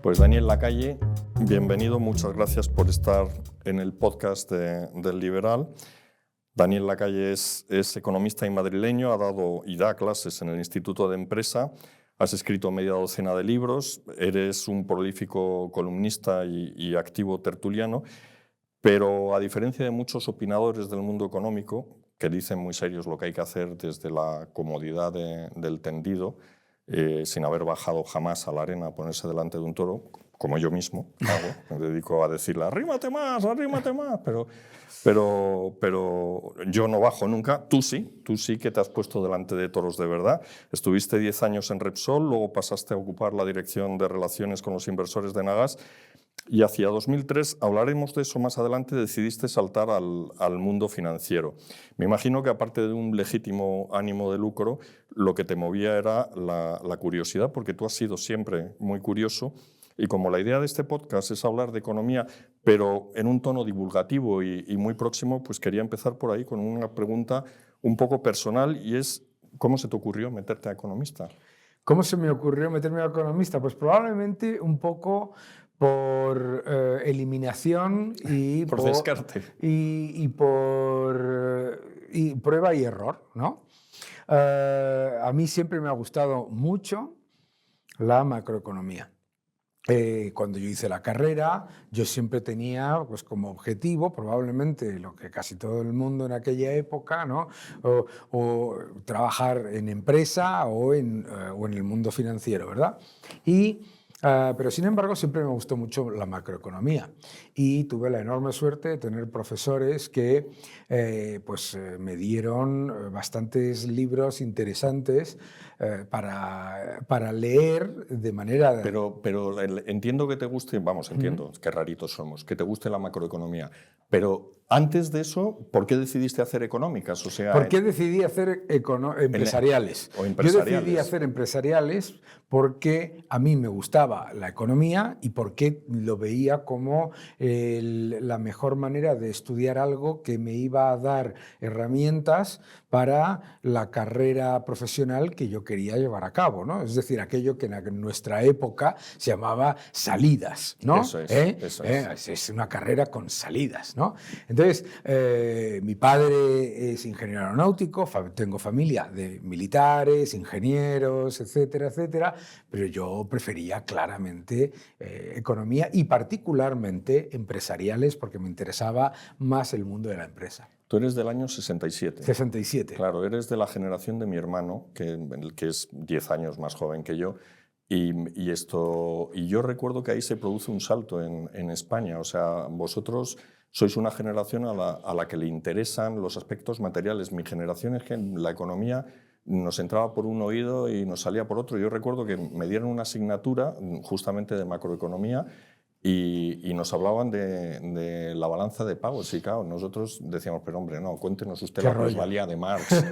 Pues Daniel Lacalle, bienvenido, muchas gracias por estar en el podcast del Liberal. Daniel Lacalle es economista y madrileño, ha dado y da clases en el Instituto de Empresa, has escrito media docena de libros, eres un prolífico columnista y activo tertuliano, pero a diferencia de muchos opinadores del mundo económico, que dicen muy serios lo que hay que hacer desde la comodidad del tendido, sin haber bajado jamás a la arena a ponerse delante de un toro, como yo mismo hago, me dedico a decirle arrímate más, pero yo no bajo nunca. Tú sí que te has puesto delante de toros de verdad. Estuviste 10 años en Repsol, luego pasaste a ocupar la dirección de relaciones con los inversores de Nagas y hacia 2003, hablaremos de eso más adelante, decidiste saltar al mundo financiero. Me imagino que aparte de un legítimo ánimo de lucro, lo que te movía era la curiosidad, porque tú has sido siempre muy curioso. Y como la idea de este podcast es hablar de economía, pero en un tono divulgativo y muy próximo, pues quería empezar por ahí con una pregunta un poco personal y es, ¿cómo se te ocurrió meterte a economista? ¿Cómo se me ocurrió meterme a economista? Pues probablemente un poco por eliminación y por descarte. Y por prueba y error, ¿no? A mí siempre me ha gustado mucho la macroeconomía. Cuando yo hice la carrera, yo siempre tenía pues, como objetivo, probablemente lo que casi todo el mundo en aquella época, ¿no? o trabajar en empresa o en el mundo financiero, ¿verdad? Pero sin embargo siempre me gustó mucho la macroeconomía y tuve la enorme suerte de tener profesores que me dieron bastantes libros interesantes para leer de manera... Pero entiendo que te guste, entiendo, qué raritos somos, que te guste la macroeconomía, pero antes de eso, ¿por qué decidiste hacer económicas? O sea, ¿por qué decidí hacer empresariales? Yo decidí hacer empresariales porque a mí me gustaba la economía y porque lo veía como la mejor manera de estudiar algo que me iba a dar herramientas para la carrera profesional que yo quería llevar a cabo, ¿no? Es decir, aquello que en nuestra época se llamaba salidas, ¿no? Eso es. Es una carrera con salidas, ¿no? Entonces, mi padre es ingeniero aeronáutico, tengo familia de militares, ingenieros, etcétera, etcétera, pero yo prefería claramente economía y particularmente empresariales porque me interesaba más el mundo de la empresa. Tú eres del año 67. 67. Claro, eres de la generación de mi hermano, que es 10 años más joven que yo, y yo recuerdo que ahí se produce un salto en España. O sea, vosotros sois una generación a la que le interesan los aspectos materiales. Mi generación es que la economía nos entraba por un oído y nos salía por otro. Yo recuerdo que me dieron una asignatura justamente de macroeconomía y nos hablaban de la balanza de pagos. Y claro, nosotros decíamos, pero hombre, no, cuéntenos usted la plusvalía de Marx,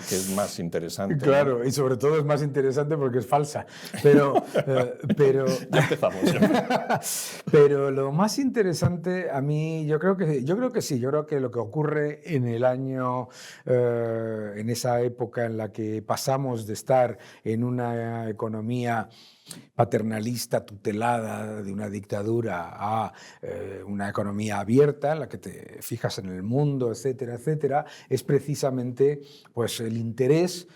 que es más interesante. Claro, ¿no? Y sobre todo es más interesante porque es falsa. Pero ya empezamos. Pero lo más interesante a mí, yo creo que sí, yo creo que lo que ocurre en el año, en esa época en la que pasamos de estar en una economía paternalista, tutelada de una dictadura a una economía abierta en la que te fijas en el mundo, etcétera, etcétera, es precisamente pues, el interés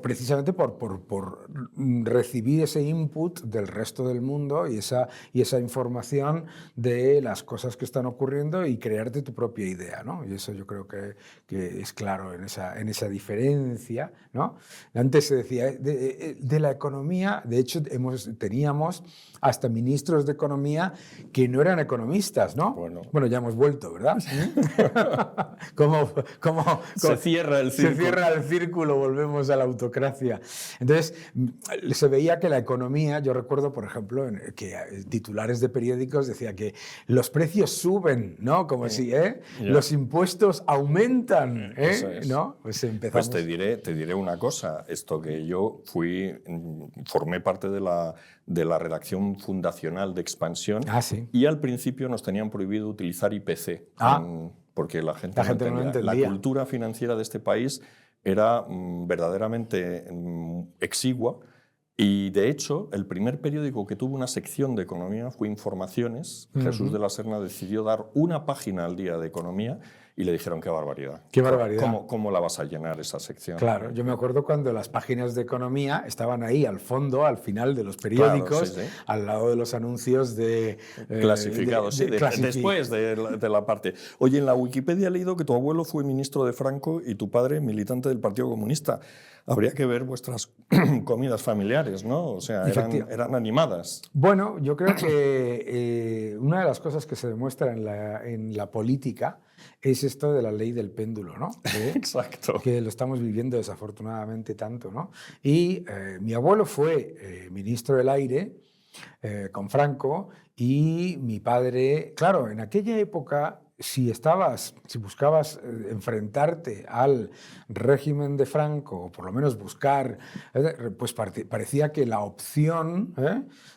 precisamente por recibir ese input del resto del mundo y esa información de las cosas que están ocurriendo y crearte tu propia idea, ¿no? Y eso yo creo que es claro en esa diferencia, ¿no? Antes se decía de la economía, de hecho teníamos hasta ministros de economía que no eran economistas, ¿no? Bueno, ya hemos vuelto, ¿verdad? Se cierra el círculo. Se cierra el círculo, volvemos a la autocracia. Entonces, se veía que la economía, yo recuerdo, por ejemplo, que titulares de periódicos decía que los precios suben, ¿no? Como si los impuestos aumentan, ¿no? Pues empezamos. Pues te diré una cosa, esto que yo formé parte de la redacción fundacional de Expansión sí. Y al principio nos tenían prohibido utilizar IPC. Porque la gente no entendía. La cultura financiera de este país era verdaderamente exigua Y de hecho, el primer periódico que tuvo una sección de economía fue Informaciones. Jesús de la Serna decidió dar una página al día de economía y le dijeron qué barbaridad. Qué barbaridad. ¿Cómo la vas a llenar esa sección? Claro, yo me acuerdo cuando las páginas de economía estaban ahí al fondo, al final de los periódicos, Claro, sí, sí. al lado de los anuncios de Clasificados, sí, después de la parte. Oye, en la Wikipedia he leído que tu abuelo fue ministro de Franco y tu padre militante del Partido Comunista. Habría que ver vuestras comidas familiares, ¿no? O sea, eran animadas. Bueno, yo creo que una de las cosas que se demuestra en la política es esto de la ley del péndulo, ¿no? Exacto. Que lo estamos viviendo desafortunadamente tanto, ¿no? Y mi abuelo fue ministro del aire con Franco y mi padre, claro, en aquella época si buscabas enfrentarte al régimen de Franco, o por lo menos buscar, pues parecía que la opción,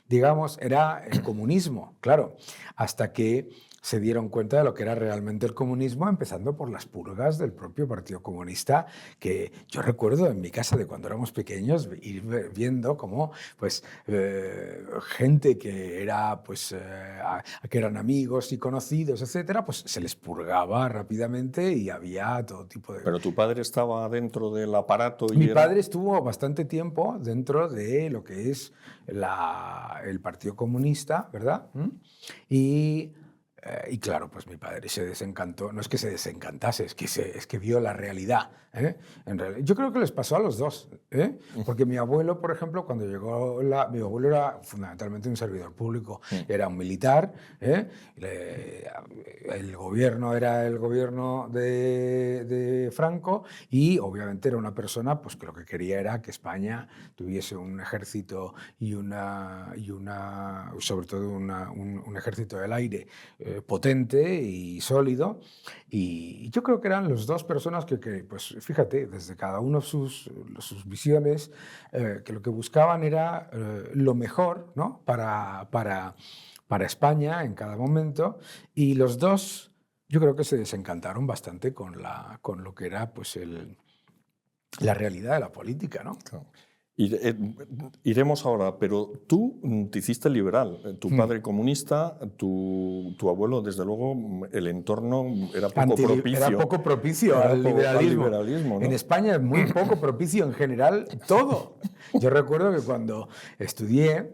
digamos, era el comunismo, claro, hasta que se dieron cuenta de lo que era realmente el comunismo, empezando por las purgas del propio Partido Comunista, que yo recuerdo en mi casa de cuando éramos pequeños ir viendo cómo pues, gente que, que eran amigos y conocidos, etcétera, pues se les purgaba rápidamente y había todo tipo de... Pero tu padre estaba dentro del aparato. Mi padre estuvo bastante tiempo dentro de lo que es el Partido Comunista, ¿verdad? Y claro, pues mi padre se desencantó. No es que se desencantase, es que vio la realidad. Yo creo que les pasó a los dos. Porque mi abuelo, por ejemplo, cuando llegó... Mi abuelo era fundamentalmente un servidor público. Era un militar. El gobierno era el gobierno de Franco y obviamente era una persona pues, que lo que quería era que España tuviese un ejército y sobre todo un ejército del aire potente y sólido, y yo creo que eran las dos personas que pues fíjate, desde cada uno sus visiones, que lo que buscaban era lo mejor, ¿no? para España en cada momento, y los dos yo creo que se desencantaron bastante con lo que era pues la realidad de la política, ¿no? Claro. Iremos ahora, pero tú te hiciste liberal, tu padre comunista, tu abuelo, desde luego, el entorno era poco propicio. Era poco propicio al liberalismo. ¿No? En España es muy poco propicio en general todo. Yo recuerdo que cuando estudié,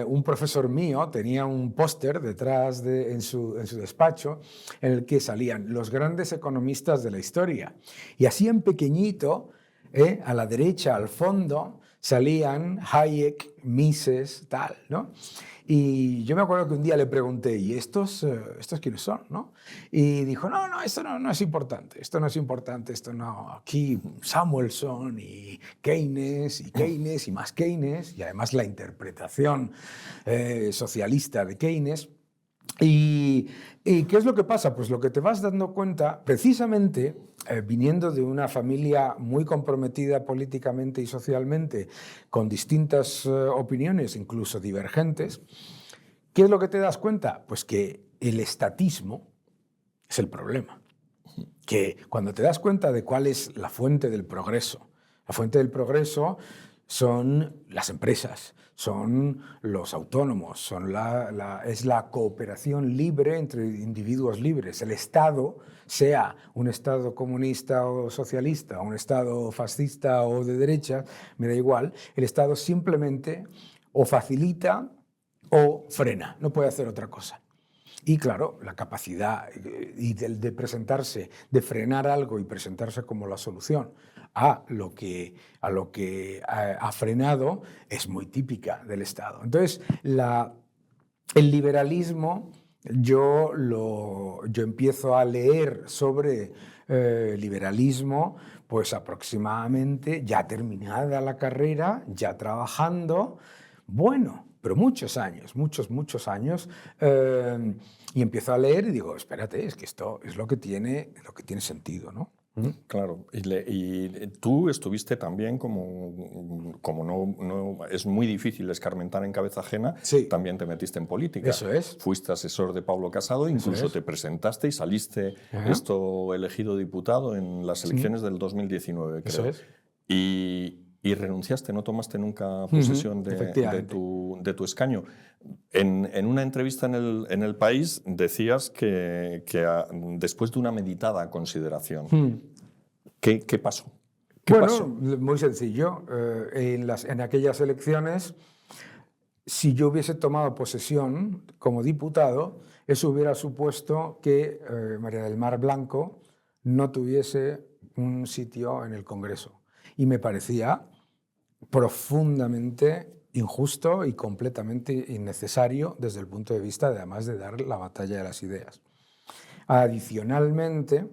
un profesor mío tenía un póster detrás en su despacho en el que salían los grandes economistas de la historia. Y así en pequeñito, a la derecha, al fondo, salían Hayek, Mises, tal, ¿no? Y yo me acuerdo que un día le pregunté, ¿y estos quiénes son, no? Y dijo, no, esto no es importante, esto no, aquí Samuelson y Keynes y más Keynes, y además la interpretación socialista de Keynes. ¿Y qué es lo que pasa? Pues lo que te vas dando cuenta, precisamente viniendo de una familia muy comprometida políticamente y socialmente, con distintas opiniones, incluso divergentes, ¿qué es lo que te das cuenta? Pues que el estatismo es el problema. Que cuando te das cuenta de cuál es la fuente del progreso son las empresas, son los autónomos, es la cooperación libre entre individuos libres. El Estado, sea un Estado comunista o socialista, un Estado fascista o de derecha, me da igual, el Estado simplemente o facilita o frena, no puede hacer otra cosa. Y claro, la capacidad de presentarse, de frenar algo y presentarse como la solución a lo que ha frenado es muy típica del Estado. Entonces, el liberalismo, yo empiezo a leer sobre liberalismo, pues aproximadamente ya terminada la carrera, ya trabajando, bueno, pero muchos años, y empiezo a leer y digo, espérate, es que esto es lo que tiene sentido, ¿no? Claro, y tú estuviste también, como no es muy difícil escarmentar en cabeza ajena, sí, también te metiste en política. Eso es. Fuiste asesor de Pablo Casado, incluso te presentaste y saliste elegido diputado en las elecciones del 2019, creo. Eso es. Y Y renunciaste, no tomaste nunca posesión de tu escaño. En una entrevista en el País decías que después de una meditada consideración, ¿qué pasó? ¿Qué pasó? Muy sencillo. En aquellas elecciones, si yo hubiese tomado posesión como diputado, eso hubiera supuesto que María del Mar Blanco no tuviese un sitio en el Congreso. Y me parecía profundamente injusto y completamente innecesario desde el punto de vista, además, de dar la batalla de las ideas. Adicionalmente,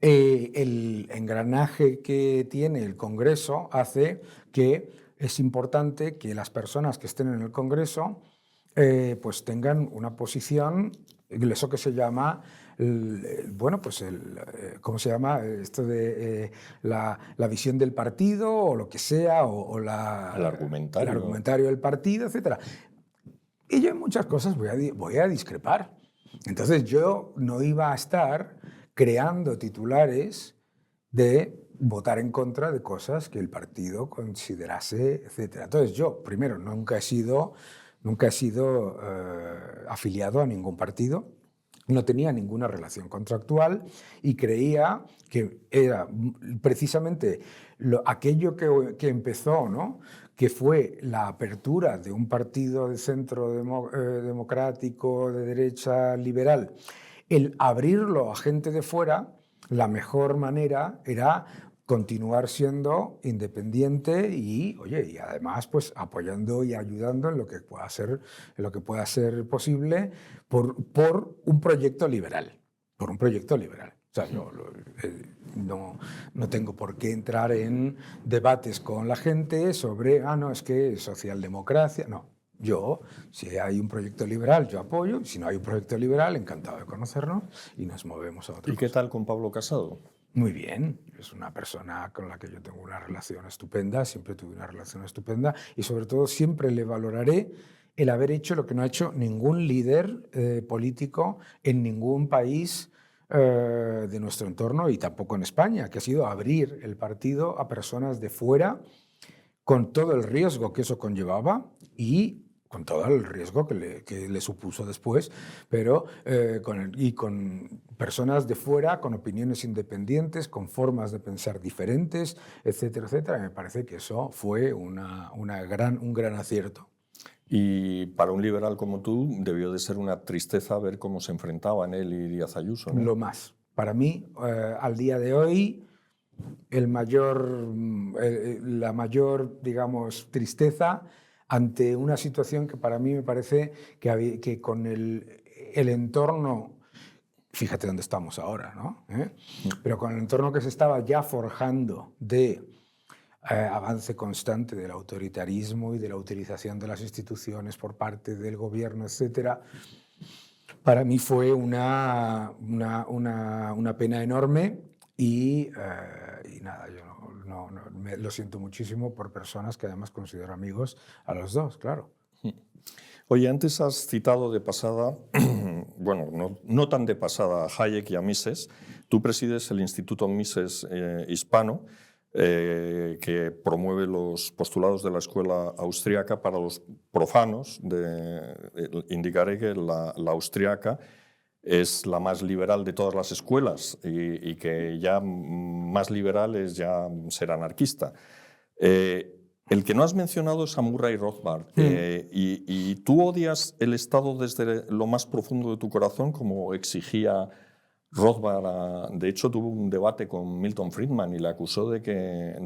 el engranaje que tiene el Congreso hace que es importante que las personas que estén en el Congreso pues tengan una posición, eso que se llama, ¿cómo se llama? Esto de la visión del partido o lo que sea, el argumentario. El argumentario del partido, etc. Y yo en muchas cosas voy a discrepar. Entonces yo no iba a estar creando titulares de votar en contra de cosas que el partido considerase, etc. Entonces yo, primero, nunca he sido afiliado a ningún partido, no tenía ninguna relación contractual y creía que era precisamente aquello que empezó, ¿no?, que fue la apertura de un partido de centro democrático, de derecha liberal, el abrirlo a gente de fuera, la mejor manera era continuar siendo independiente y, oye, y además pues apoyando y ayudando en lo que pueda ser posible por un proyecto liberal, por un proyecto liberal. O sea, yo no tengo por qué entrar en debates con la gente sobre, no, es que socialdemocracia, no. Yo, si hay un proyecto liberal, yo apoyo. Si no hay un proyecto liberal, encantado de conocernos y nos movemos a otra cosa. ¿Y qué tal con Pablo Casado? Muy bien, es una persona con la que yo tengo una relación estupenda, siempre tuve una relación estupenda y sobre todo siempre le valoraré el haber hecho lo que no ha hecho ningún líder político en ningún país de nuestro entorno y tampoco en España, que ha sido abrir el partido a personas de fuera con todo el riesgo que eso conllevaba y con todo el riesgo que le supuso después, pero con personas de fuera, con opiniones independientes, con formas de pensar diferentes, etcétera, etcétera. Me parece que eso fue un gran acierto. Y para un liberal como tú, debió de ser una tristeza ver cómo se enfrentaban él y Díaz Ayuso, ¿no? Lo más. Para mí, al día de hoy, la mayor, digamos, tristeza ante una situación que para mí me parece que con el entorno, fíjate dónde estamos ahora, ¿no? Pero con el entorno que se estaba ya forjando de avance constante del autoritarismo y de la utilización de las instituciones por parte del gobierno, etcétera, para mí fue una pena enorme y nada, yo lo siento muchísimo por personas que además considero amigos a los dos, claro. Oye, antes has citado de pasada, bueno, no tan de pasada, a Hayek y a Mises. Tú presides el Instituto Mises Hispano, que promueve los postulados de la escuela austríaca para los profanos. Indicaré que la austríaca es la más liberal de todas las escuelas y que ya más liberal es ya ser anarquista. El que no has mencionado es a Murray Rothbard. Y tú odias el Estado desde lo más profundo de tu corazón, como exigía Rothbard. De hecho, tuvo un debate con Milton Friedman y le acusó de que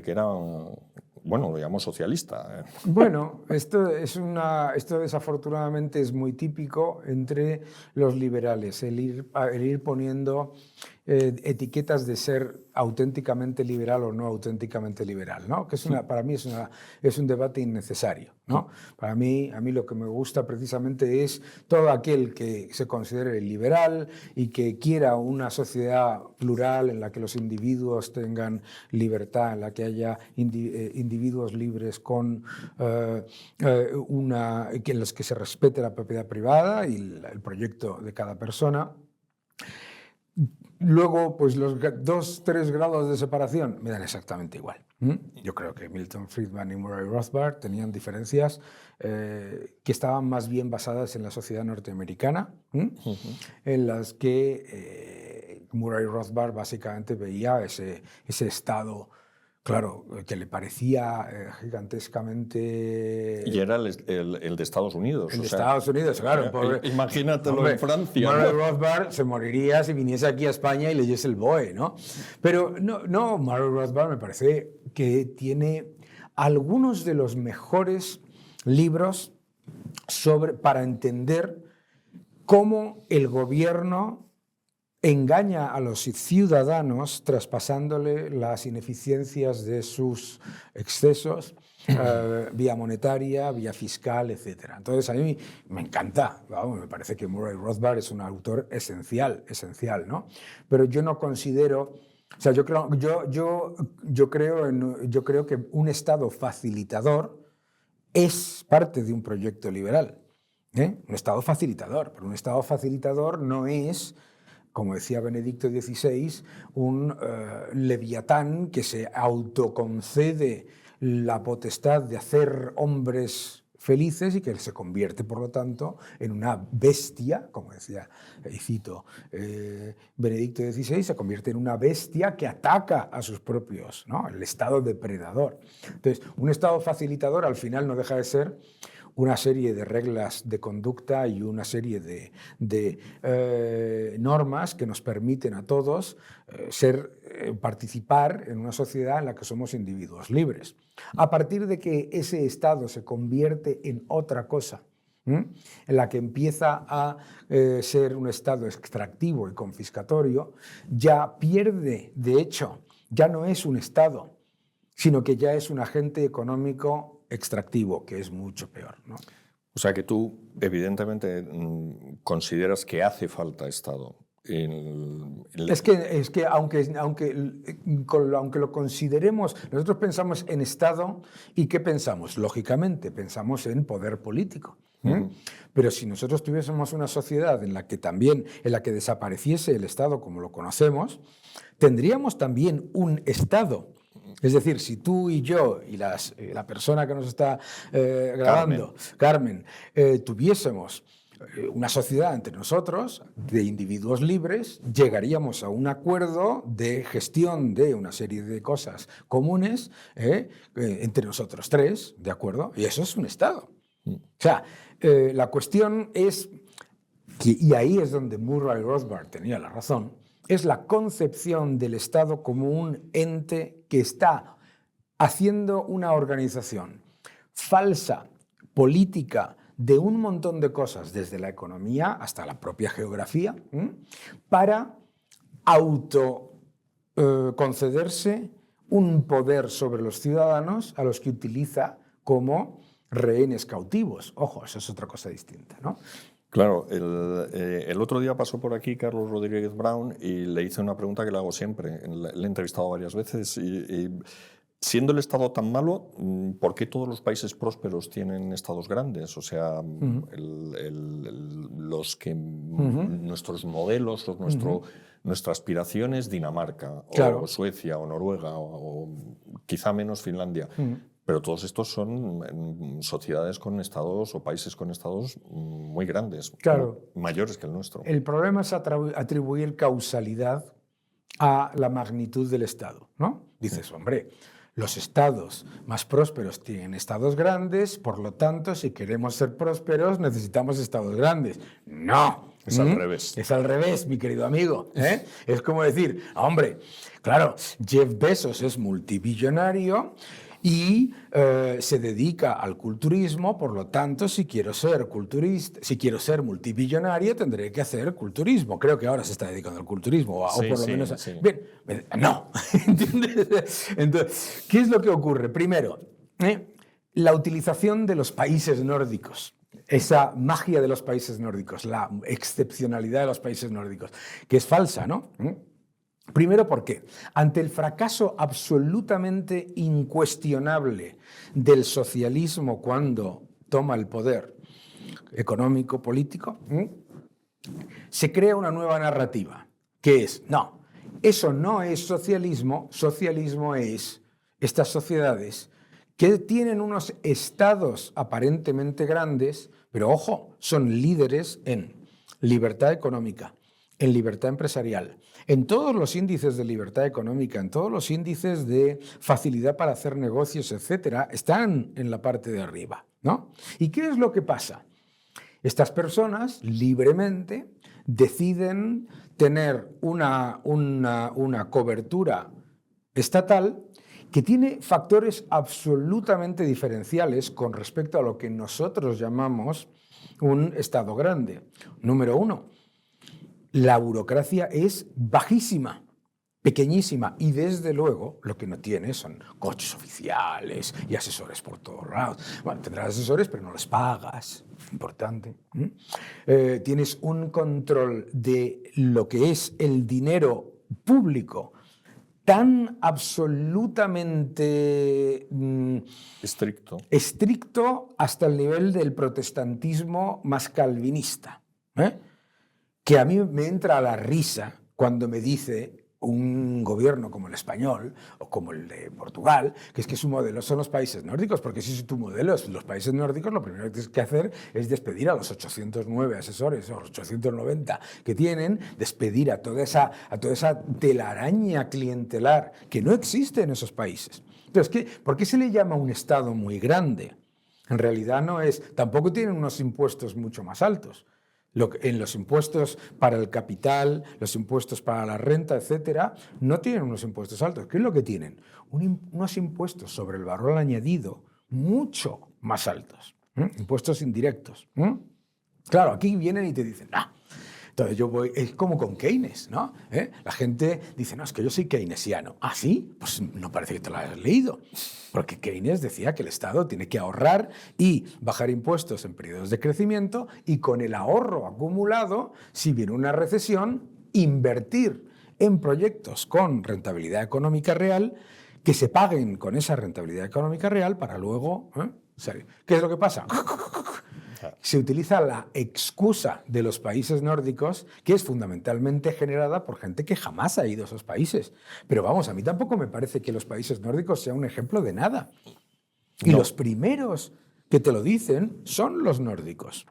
era, bueno, lo llamó socialista. Bueno, esto desafortunadamente es muy típico entre los liberales, el ir poniendo etiquetas de ser auténticamente liberal o no auténticamente liberal, ¿no? Que para mí es un debate innecesario, ¿no? A mí lo que me gusta precisamente es todo aquel que se considere liberal y que quiera una sociedad plural en la que los individuos tengan libertad, en la que haya individuos libres en los que se respete la propiedad privada y el proyecto de cada persona. Luego, pues los 2-3 grados de separación me dan exactamente igual. Yo creo que Milton Friedman y Murray Rothbard tenían diferencias que estaban más bien basadas en la sociedad norteamericana, en las que Murray Rothbard básicamente veía ese estado, claro, que le parecía gigantescamente... Y era el de Estados Unidos. El de Estados Unidos, claro. Imagínatelo en Francia. Murray Rothbard se moriría si viniese aquí a España y leyese el BOE, ¿no? Pero no, Murray Rothbard me parece que tiene algunos de los mejores libros para entender cómo el gobierno engaña a los ciudadanos traspasándole las ineficiencias de sus excesos vía monetaria, vía fiscal, etc. Entonces a mí me encanta, vamos, me parece que Murray Rothbard es un autor esencial, ¿no? Pero yo no considero, o sea, yo creo que un Estado facilitador es parte de un proyecto liberal, ¿eh? Un Estado facilitador, pero un Estado facilitador no es, como decía Benedicto XVI, un leviatán que se autoconcede la potestad de hacer hombres felices y que se convierte, por lo tanto, en una bestia, como decía, y cito, Benedicto XVI, se convierte en una bestia que ataca a sus propios, ¿no? El Estado depredador. Entonces, un Estado facilitador al final no deja de ser una serie de reglas de conducta y una serie de normas que nos permiten a todos participar en una sociedad en la que somos individuos libres. A partir de que ese Estado se convierte en otra cosa, en la que empieza a ser un Estado extractivo y confiscatorio, ya pierde, de hecho, ya no es un Estado, sino que ya es un agente económico extractivo, que es mucho peor, ¿no? O sea que tú, evidentemente, consideras que hace falta Estado. Es que aunque lo consideremos, nosotros pensamos en Estado y ¿qué pensamos? Lógicamente, pensamos en poder político. Pero si nosotros tuviésemos una sociedad en la que desapareciese el Estado como lo conocemos, tendríamos también un Estado. Es decir, si tú y yo y la persona que nos está grabando, Carmen, tuviésemos una sociedad entre nosotros de individuos libres, llegaríamos a un acuerdo de gestión de una serie de cosas comunes entre nosotros tres, ¿de acuerdo? Y eso es un Estado. O sea, la cuestión es, y ahí es donde Murray Rothbard tenía la razón, es la concepción del Estado como un ente que está haciendo una organización falsa, política, de un montón de cosas, desde la economía hasta la propia geografía, para concederse un poder sobre los ciudadanos a los que utiliza como rehenes cautivos. Ojo, eso es otra cosa distinta, ¿no? Claro, el otro día pasó por aquí Carlos Rodríguez Brown y le hice una pregunta que le hago siempre. Le he entrevistado varias veces y siendo el Estado tan malo, ¿por qué todos los países prósperos tienen estados grandes? O sea, nuestros modelos, nuestra aspiración es Dinamarca, claro, o Suecia, o Noruega, o quizá menos Finlandia. Pero todos estos son sociedades con estados o países con estados muy grandes, claro, mayores que el nuestro. El problema es atribuir causalidad a la magnitud del Estado, ¿no? Dices, hombre, los estados más prósperos tienen estados grandes, por lo tanto, si queremos ser prósperos, necesitamos estados grandes. ¡No! Es al revés. Es al revés, mi querido amigo. Es como decir, hombre, claro, Jeff Bezos es multibillonario y se dedica al culturismo, por lo tanto, si quiero ser multibillonario, tendré que hacer culturismo. Creo que ahora se está dedicando al culturismo, o por lo menos... Sí. Bien, no. ¿Entiendes? Entonces, ¿qué es lo que ocurre? Primero, la utilización de los países nórdicos. Esa magia de los países nórdicos, la excepcionalidad de los países nórdicos, que es falsa, ¿no? Primero, ¿por qué? Ante el fracaso absolutamente incuestionable del socialismo cuando toma el poder económico, político, se crea una nueva narrativa, ¿Qué es? No, eso no es socialismo. Socialismo es estas sociedades que tienen unos estados aparentemente grandes, pero ojo, son líderes en libertad económica, en libertad empresarial, en todos los índices de libertad económica, en todos los índices de facilidad para hacer negocios, etcétera, están en la parte de arriba, ¿no? ¿Y qué es lo que pasa? Estas personas libremente deciden tener una cobertura estatal que tiene factores absolutamente diferenciales con respecto a lo que nosotros llamamos un Estado grande. Número uno, la burocracia es bajísima, pequeñísima, y desde luego lo que no tiene son coches oficiales y asesores por todos lados. Bueno, tendrás asesores, pero no les pagas. Importante. Tienes un control de lo que es el dinero público tan absolutamente estricto hasta el nivel del protestantismo más calvinista, que a mí me entra a la risa cuando me dice un gobierno como el español o como el de Portugal, que es que su modelo son los países nórdicos, porque si tu modelo es los países nórdicos, lo primero que tienes que hacer es despedir a los 809 asesores o los 890 que tienen, despedir a toda esa telaraña clientelar que no existe en esos países. Entonces, ¿por qué se le llama un Estado muy grande? En realidad no es, tampoco tienen unos impuestos mucho más altos. En los impuestos para el capital, los impuestos para la renta, etcétera, no tienen unos impuestos altos. ¿Qué es lo que tienen? Unos impuestos sobre el valor añadido mucho más altos. Impuestos indirectos. Claro, aquí vienen y te dicen, ¡ah! Entonces yo voy, es como con Keynes, ¿no? La gente dice, no, es que yo soy keynesiano. ¿Ah, sí? Pues no parece que te lo hayas leído. Porque Keynes decía que el Estado tiene que ahorrar y bajar impuestos en periodos de crecimiento y con el ahorro acumulado, si viene una recesión, invertir en proyectos con rentabilidad económica real que se paguen con esa rentabilidad económica real para luego salir. ¿Qué es lo que pasa? Se utiliza la excusa de los países nórdicos, que es fundamentalmente generada por gente que jamás ha ido a esos países. Pero vamos, a mí tampoco me parece que los países nórdicos sean un ejemplo de nada. Y los primeros que te lo dicen son los nórdicos.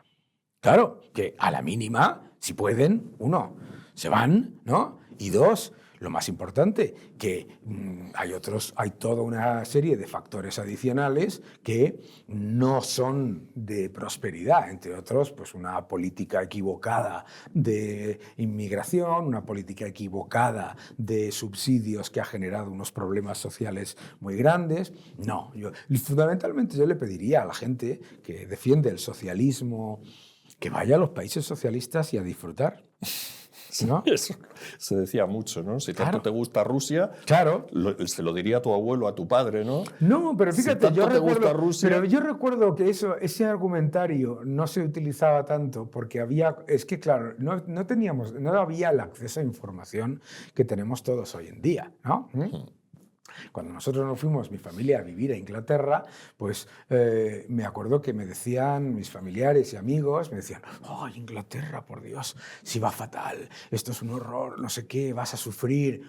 Claro, que a la mínima, si pueden, uno, se van, ¿no? Y dos, lo más importante, que hay toda una serie de factores adicionales que no son de prosperidad, entre otros, pues una política equivocada de inmigración, una política equivocada de subsidios que ha generado unos problemas sociales muy grandes. No, fundamentalmente yo le pediría a la gente que defiende el socialismo que vaya a los países socialistas y a disfrutar. ¿No? Eso se decía mucho, ¿no? Si tanto te gusta Rusia, se lo diría a tu abuelo, a tu padre, ¿no? No, pero fíjate, si yo recuerdo que ese argumentario no se utilizaba tanto porque es que claro, no había el acceso a información que tenemos todos hoy en día, ¿no? Cuando nosotros nos fuimos, mi familia, a vivir a Inglaterra, pues me acuerdo que me decían mis familiares y amigos, me decían, ¡oh, Inglaterra, por Dios, si va fatal, esto es un horror, no sé qué, vas a sufrir!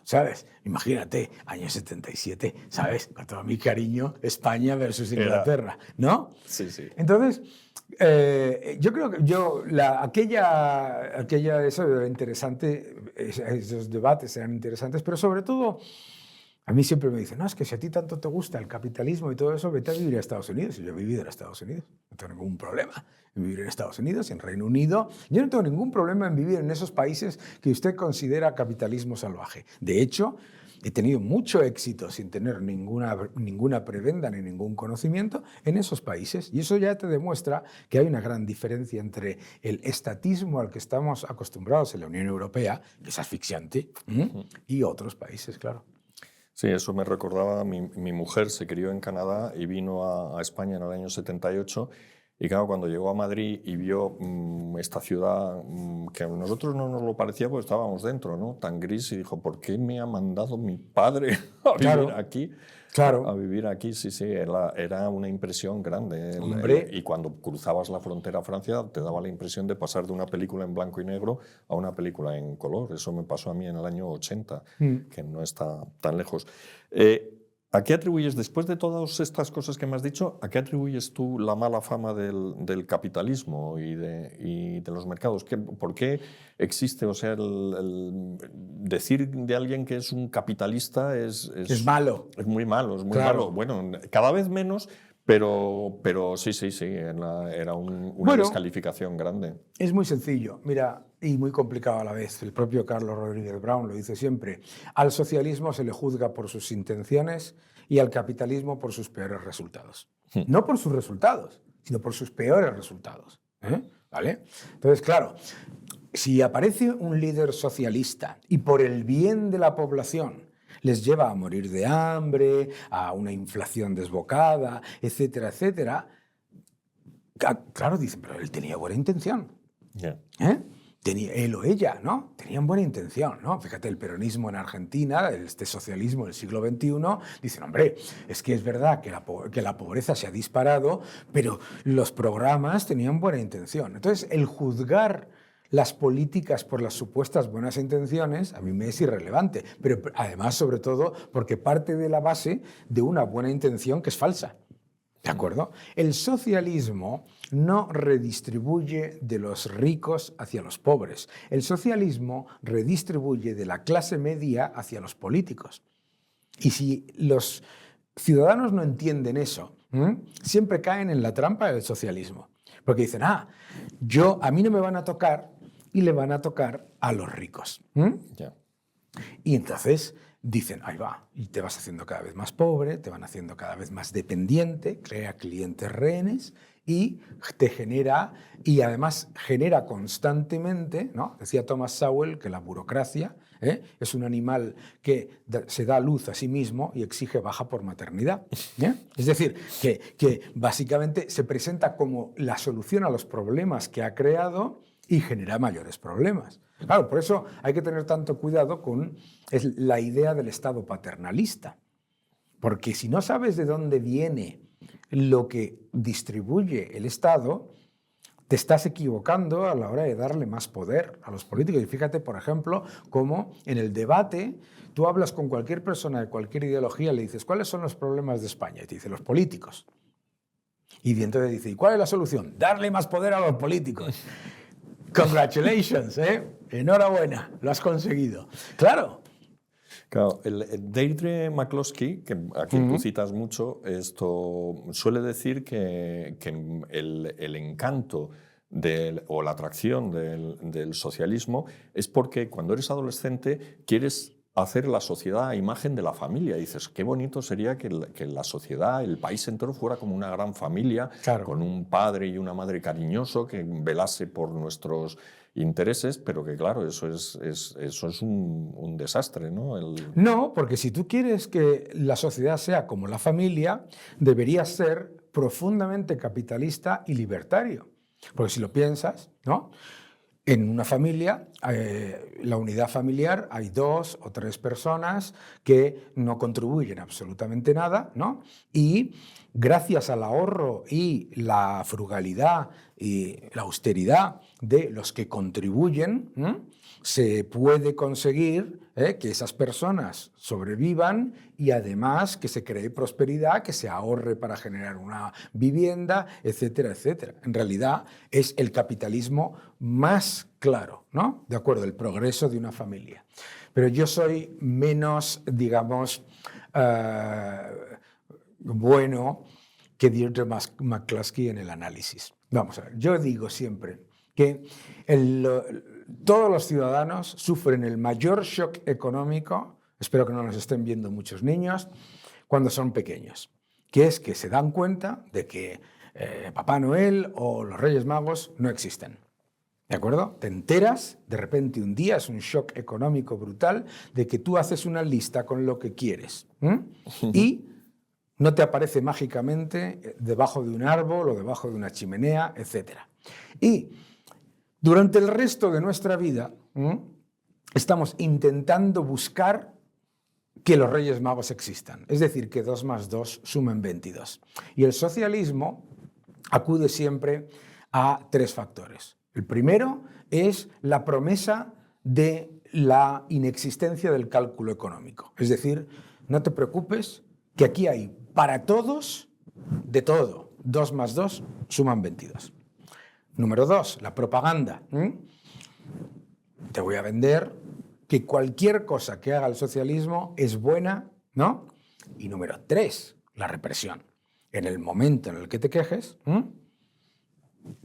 ¿Sabes? Imagínate, año 77, ¿sabes? Con todo mi cariño, España versus Inglaterra, ¿no? Sí, sí. Entonces, yo creo que eso era interesante, esos debates eran interesantes, pero sobre todo, a mí siempre me dicen, no, es que si a ti tanto te gusta el capitalismo y todo eso, vete a vivir a Estados Unidos. Y yo he vivido en Estados Unidos, no tengo ningún problema en vivir en Estados Unidos, en Reino Unido. Yo no tengo ningún problema en vivir en esos países que usted considera capitalismo salvaje. De hecho, he tenido mucho éxito sin tener ninguna prebenda ni ningún conocimiento en esos países. Y eso ya te demuestra que hay una gran diferencia entre el estatismo al que estamos acostumbrados en la Unión Europea, que es asfixiante, y otros países, claro. Sí, eso me recordaba, mi mujer se crió en Canadá y vino a España en el año 78 Y claro, cuando llegó a Madrid y vio esta ciudad que a nosotros no nos lo parecía porque estábamos dentro, ¿no? Tan gris, y dijo, ¿por qué me ha mandado mi padre a vivir aquí? Claro. A vivir aquí, sí, era una impresión grande. Hombre. Y cuando cruzabas la frontera a Francia te daba la impresión de pasar de una película en blanco y negro a una película en color. Eso me pasó a mí en el año 80, que no está tan lejos. ¿A qué atribuyes, después de todas estas cosas que me has dicho, a qué atribuyes tú la mala fama del capitalismo y de los mercados? ¿Por qué existe? O sea, el decir de alguien que es un capitalista es malo. Es muy malo, es muy Claro. malo. Bueno, cada vez menos, pero sí, era una descalificación grande. Es muy sencillo, mira, y muy complicado a la vez. El propio Carlos Rodríguez Brown lo dice siempre. Al socialismo se le juzga por sus intenciones y al capitalismo por sus peores resultados. No por sus resultados, sino por sus peores resultados. ¿Vale? Entonces, claro, si aparece un líder socialista y por el bien de la población les lleva a morir de hambre, a una inflación desbocada, etcétera, etcétera, claro, dicen, pero él tenía buena intención. Yeah. Él o ella, ¿no? Tenían buena intención, ¿no? Fíjate, el peronismo en Argentina, este socialismo del siglo XXI, dicen, hombre, es que es verdad que la pobreza se ha disparado, pero los programas tenían buena intención. Entonces, el juzgar las políticas por las supuestas buenas intenciones a mí me es irrelevante, pero además, sobre todo, porque parte de la base de una buena intención que es falsa. ¿De acuerdo? El socialismo no redistribuye de los ricos hacia los pobres. El socialismo redistribuye de la clase media hacia los políticos. Y si los ciudadanos no entienden eso, siempre caen en la trampa del socialismo. Porque dicen, a mí no me van a tocar y le van a tocar a los ricos. Yeah. Y entonces dicen, ahí va, y te vas haciendo cada vez más pobre, te van haciendo cada vez más dependiente, crea clientes rehenes y te genera, y además genera constantemente, ¿no? Decía Thomas Sowell que la burocracia es un animal que se da luz a sí mismo y exige baja por maternidad. Es decir, que básicamente se presenta como la solución a los problemas que ha creado y genera mayores problemas. Claro, por eso hay que tener tanto cuidado con la idea del Estado paternalista. Porque si no sabes de dónde viene lo que distribuye el Estado, te estás equivocando a la hora de darle más poder a los políticos. Y fíjate, por ejemplo, cómo en el debate tú hablas con cualquier persona de cualquier ideología, le dices, ¿cuáles son los problemas de España? Y te dice, los políticos. Y entonces dice, ¿y cuál es la solución? Darle más poder a los políticos. Congratulations, enhorabuena, lo has conseguido. Claro. Claro, el Deirdre McCloskey, a quien tú citas mucho, suele decir que el encanto o la atracción del socialismo es porque cuando eres adolescente quieres hacer la sociedad a imagen de la familia. Y dices, qué bonito sería que la sociedad, el país entero fuera como una gran familia, claro, con un padre y una madre cariñoso que velase por nuestros intereses, pero que claro, eso es un desastre, ¿no? No, porque si tú quieres que la sociedad sea como la familia, deberías ser profundamente capitalista y libertario. Porque si lo piensas, ¿no? En una familia, la unidad familiar, hay 2 o 3 personas que no contribuyen absolutamente nada, ¿no? Y gracias al ahorro y la frugalidad y la austeridad de los que contribuyen, se puede conseguir que esas personas sobrevivan y además que se cree prosperidad, que se ahorre para generar una vivienda, etcétera, etcétera. En realidad es el capitalismo más claro, ¿no? De acuerdo, el progreso de una familia. Pero yo soy menos, digamos, bueno que Deirdre McCloskey en el análisis. Vamos a ver, yo digo siempre que todos los ciudadanos sufren el mayor shock económico, espero que no nos estén viendo muchos niños, cuando son pequeños, que es que se dan cuenta de que Papá Noel o los Reyes Magos no existen. ¿De acuerdo? Te enteras, de repente un día, es un shock económico brutal, de que tú haces una lista con lo que quieres y no te aparece mágicamente debajo de un árbol o debajo de una chimenea, etc. Y durante el resto de nuestra vida estamos intentando buscar que los Reyes Magos existan, es decir, que 2 más 2 sumen 22. Y el socialismo acude siempre a 3 factores. El primero es la promesa de la inexistencia del cálculo económico. Es decir, no te preocupes, que aquí hay para todos de todo. 2 más 2 suman 22. Número 2, la propaganda. Te voy a vender que cualquier cosa que haga el socialismo es buena, ¿no? Y número 3, la represión. En el momento en el que te quejes,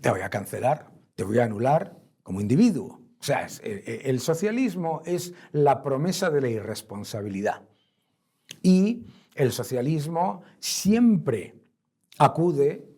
te voy a cancelar, te voy a anular como individuo. O sea, el socialismo es la promesa de la irresponsabilidad. Y el socialismo siempre acude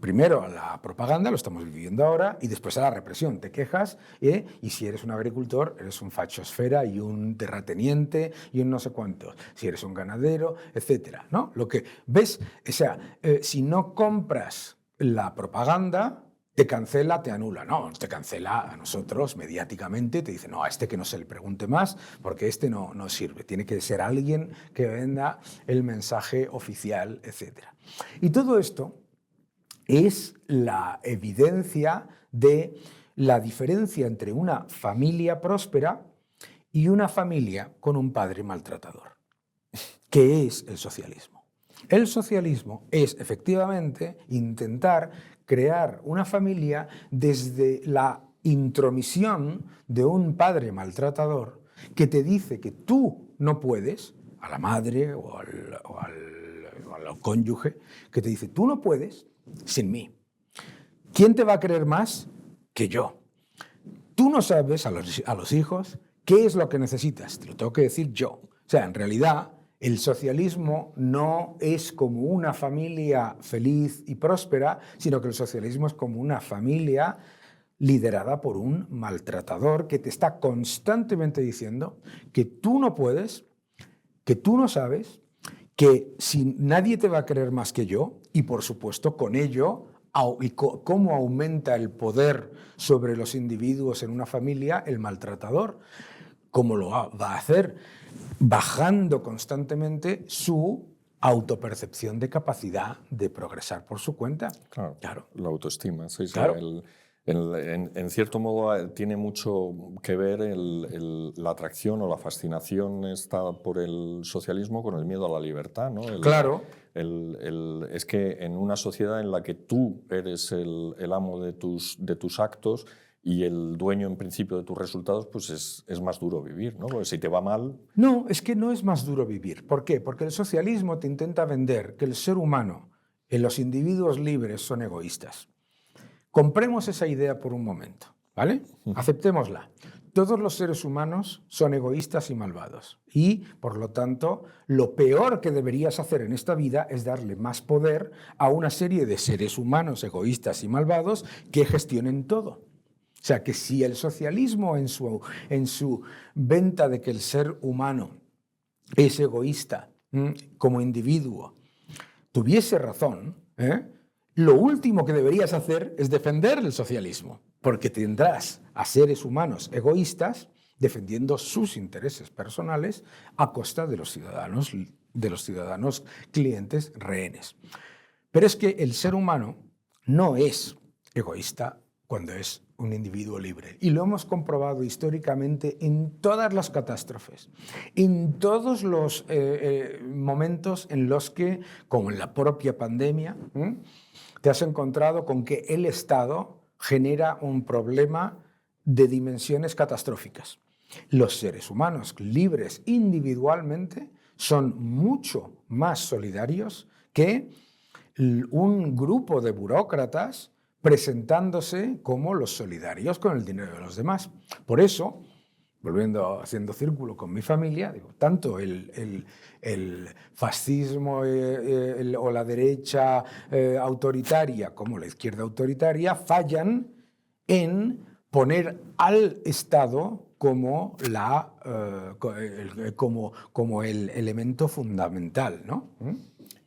primero a la propaganda, lo estamos viviendo ahora, y después a la represión. Te quejas y si eres un agricultor, eres un fachosfera y un terrateniente y un no sé cuánto. Si eres un ganadero, etc., ¿no? Lo que ves, o sea, si no compras la propaganda, te cancela, te anula. No, te cancela a nosotros mediáticamente, te dice, no, a este que no se le pregunte más, porque este no sirve. Tiene que ser alguien que venda el mensaje oficial, etc. Y todo esto es la evidencia de la diferencia entre una familia próspera y una familia con un padre maltratador. ¿Qué es el socialismo? El socialismo es efectivamente intentar crear una familia desde la intromisión de un padre maltratador que te dice que tú no puedes, a la madre o al cónyuge, que te dice tú no puedes sin mí. ¿Quién te va a querer más que yo? Tú no sabes a los hijos qué es lo que necesitas, te lo tengo que decir yo. O sea, en realidad el socialismo no es como una familia feliz y próspera, sino que el socialismo es como una familia liderada por un maltratador que te está constantemente diciendo que tú no puedes, que tú no sabes, que si nadie te va a querer más que yo, y por supuesto con ello, cómo aumenta el poder sobre los individuos en una familia, el maltratador, cómo lo va a hacer, bajando constantemente su autopercepción de capacidad de progresar por su cuenta. Claro. La autoestima, sí, claro. En cierto modo tiene mucho que ver la atracción o la fascinación está por el socialismo con el miedo a la libertad, ¿no? Claro. Es que en una sociedad en la que tú eres el amo de tus actos y el dueño en principio de tus resultados, pues es más duro vivir, ¿no? Porque si te va mal... No, es que no es más duro vivir. ¿Por qué? Porque el socialismo te intenta vender que el ser humano, los individuos libres son egoístas. Compremos esa idea por un momento, ¿vale? Aceptémosla. Todos los seres humanos son egoístas y malvados. Y, por lo tanto, lo peor que deberías hacer en esta vida es darle más poder a una serie de seres humanos egoístas y malvados que gestionen todo. O sea, que si el socialismo en su venta de que el ser humano es egoísta como individuo tuviese razón, lo último que deberías hacer es defender el socialismo, porque tendrás a seres humanos egoístas defendiendo sus intereses personales a costa de los ciudadanos clientes rehenes. Pero es que el ser humano no es egoísta cuando es un individuo libre. Y lo hemos comprobado históricamente en todas las catástrofes, en todos los momentos en los que, como en la propia pandemia, te has encontrado con que el Estado genera un problema de dimensiones catastróficas. Los seres humanos libres individualmente son mucho más solidarios que un grupo de burócratas presentándose como los solidarios con el dinero de los demás. Por eso, haciendo círculo con mi familia, digo, tanto el fascismo o la derecha autoritaria como la izquierda autoritaria fallan en poner al Estado como el elemento fundamental, ¿no?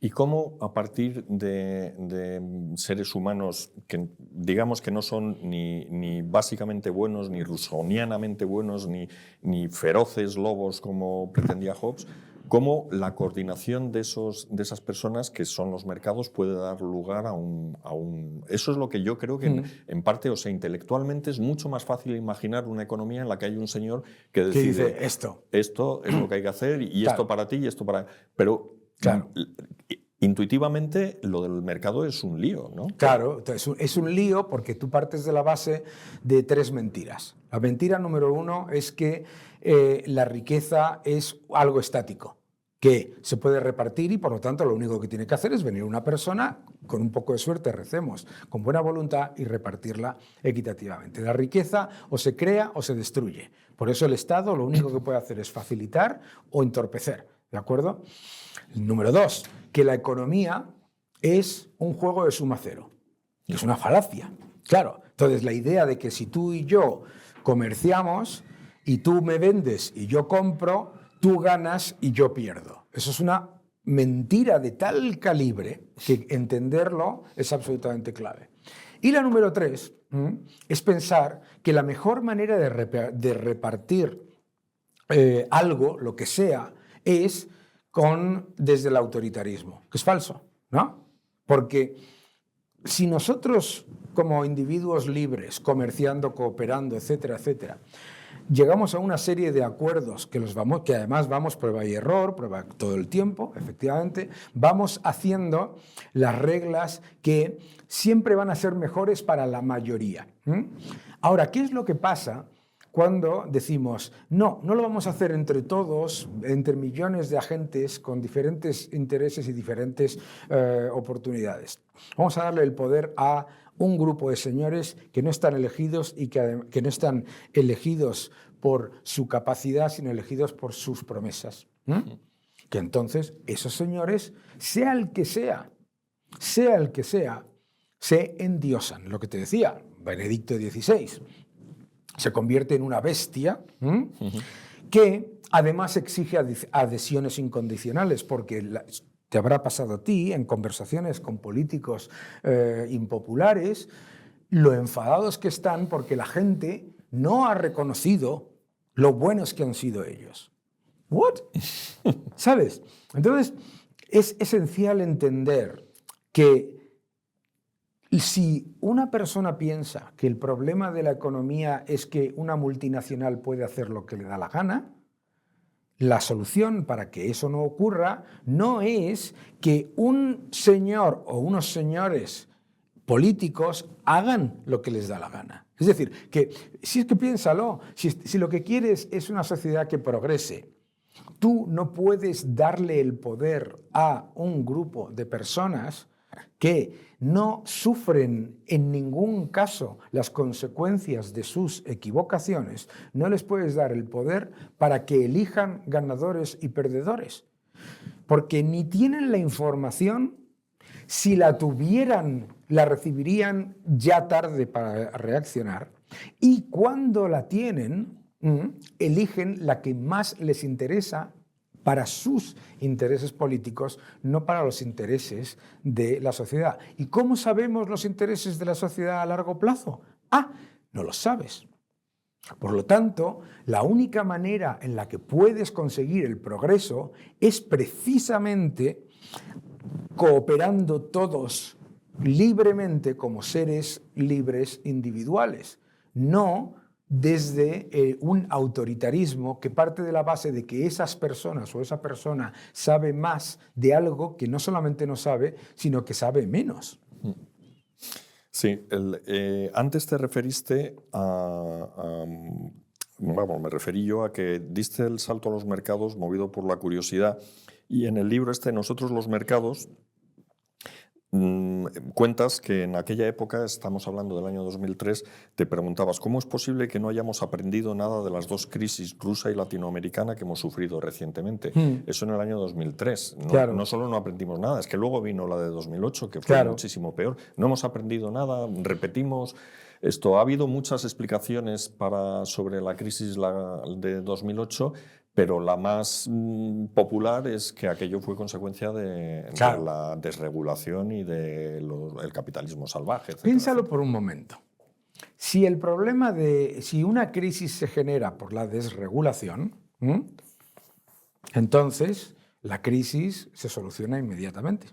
¿Y cómo a partir de seres humanos que digamos que no son ni básicamente buenos, ni rusonianamente buenos, ni feroces lobos como pretendía Hobbes, cómo la coordinación de esas personas que son los mercados puede dar lugar a un... Eso es lo que yo creo que en parte, o sea, intelectualmente es mucho más fácil imaginar una economía en la que hay un señor que decide dice esto es lo que hay que hacer y claro. esto para ti y esto para... Pero claro. Intuitivamente lo del mercado es un lío, ¿no? Claro, es un lío porque tú partes de la base de 3 mentiras. La mentira número 1 es que la riqueza es algo estático, que se puede repartir y por lo tanto lo único que tiene que hacer es venir una persona, con un poco de suerte recemos, con buena voluntad y repartirla equitativamente. La riqueza o se crea o se destruye. Por eso el Estado lo único que puede hacer es facilitar o entorpecer, ¿de acuerdo? Número 2, que la economía es un juego de suma cero, que es una falacia. Claro, entonces la idea de que si tú y yo comerciamos y tú me vendes y yo compro, tú ganas y yo pierdo. Eso es una mentira de tal calibre que entenderlo es absolutamente clave. Y la número 3 es pensar que la mejor manera de repartir algo, lo que sea, es desde el autoritarismo, que es falso, ¿no? Porque si nosotros como individuos libres, comerciando, cooperando, etcétera, etcétera, llegamos a una serie de acuerdos que además vamos prueba y error, prueba todo el tiempo, efectivamente, vamos haciendo las reglas que siempre van a ser mejores para la mayoría. Ahora, ¿qué es lo que pasa cuando decimos, no lo vamos a hacer entre todos, entre millones de agentes con diferentes intereses y diferentes oportunidades? Vamos a darle el poder a un grupo de señores que no están elegidos y que no están elegidos por su capacidad, sino elegidos por sus promesas. Que entonces esos señores, sea el que sea, se endiosan. Lo que te decía, Benedicto XVI. Se convierte en una bestia que además exige adhesiones incondicionales, porque te habrá pasado a ti en conversaciones con políticos impopulares, lo enfadados que están porque la gente no ha reconocido lo buenos que han sido ellos. ¿What? ¿Sabes? Entonces, es esencial entender que si una persona piensa que el problema de la economía es que una multinacional puede hacer lo que le da la gana, la solución para que eso no ocurra no es que un señor o unos señores políticos hagan lo que les da la gana. Es decir, que si es que piénsalo, si lo que quieres es una sociedad que progrese, tú no puedes darle el poder a un grupo de personas que no sufren en ningún caso las consecuencias de sus equivocaciones, no les puedes dar el poder para que elijan ganadores y perdedores, porque ni tienen la información, si la tuvieran, la recibirían ya tarde para reaccionar, y cuando la tienen, eligen la que más les interesa para sus intereses políticos, no para los intereses de la sociedad. ¿Y cómo sabemos los intereses de la sociedad a largo plazo? No lo sabes. Por lo tanto, la única manera en la que puedes conseguir el progreso es precisamente cooperando todos libremente como seres libres individuales, no desde un autoritarismo que parte de la base de que esas personas o esa persona sabe más de algo que no solamente no sabe, sino que sabe menos. Sí, antes te referiste me referí yo a que diste el salto a los mercados movido por la curiosidad, y en el libro Nosotros los mercados, cuentas que en aquella época, estamos hablando del año 2003, te preguntabas cómo es posible que no hayamos aprendido nada de las dos crisis rusa y latinoamericana que hemos sufrido recientemente. Eso en el año 2003. Claro. No solo no aprendimos nada, es que luego vino la de 2008, que fue muchísimo peor. No hemos aprendido nada, repetimos esto. Ha habido muchas explicaciones sobre la crisis de 2008, Pero la más popular es que aquello fue consecuencia de la desregulación y del capitalismo salvaje, etcétera. Piénsalo por un momento. Si una crisis se genera por la desregulación, entonces la crisis se soluciona inmediatamente.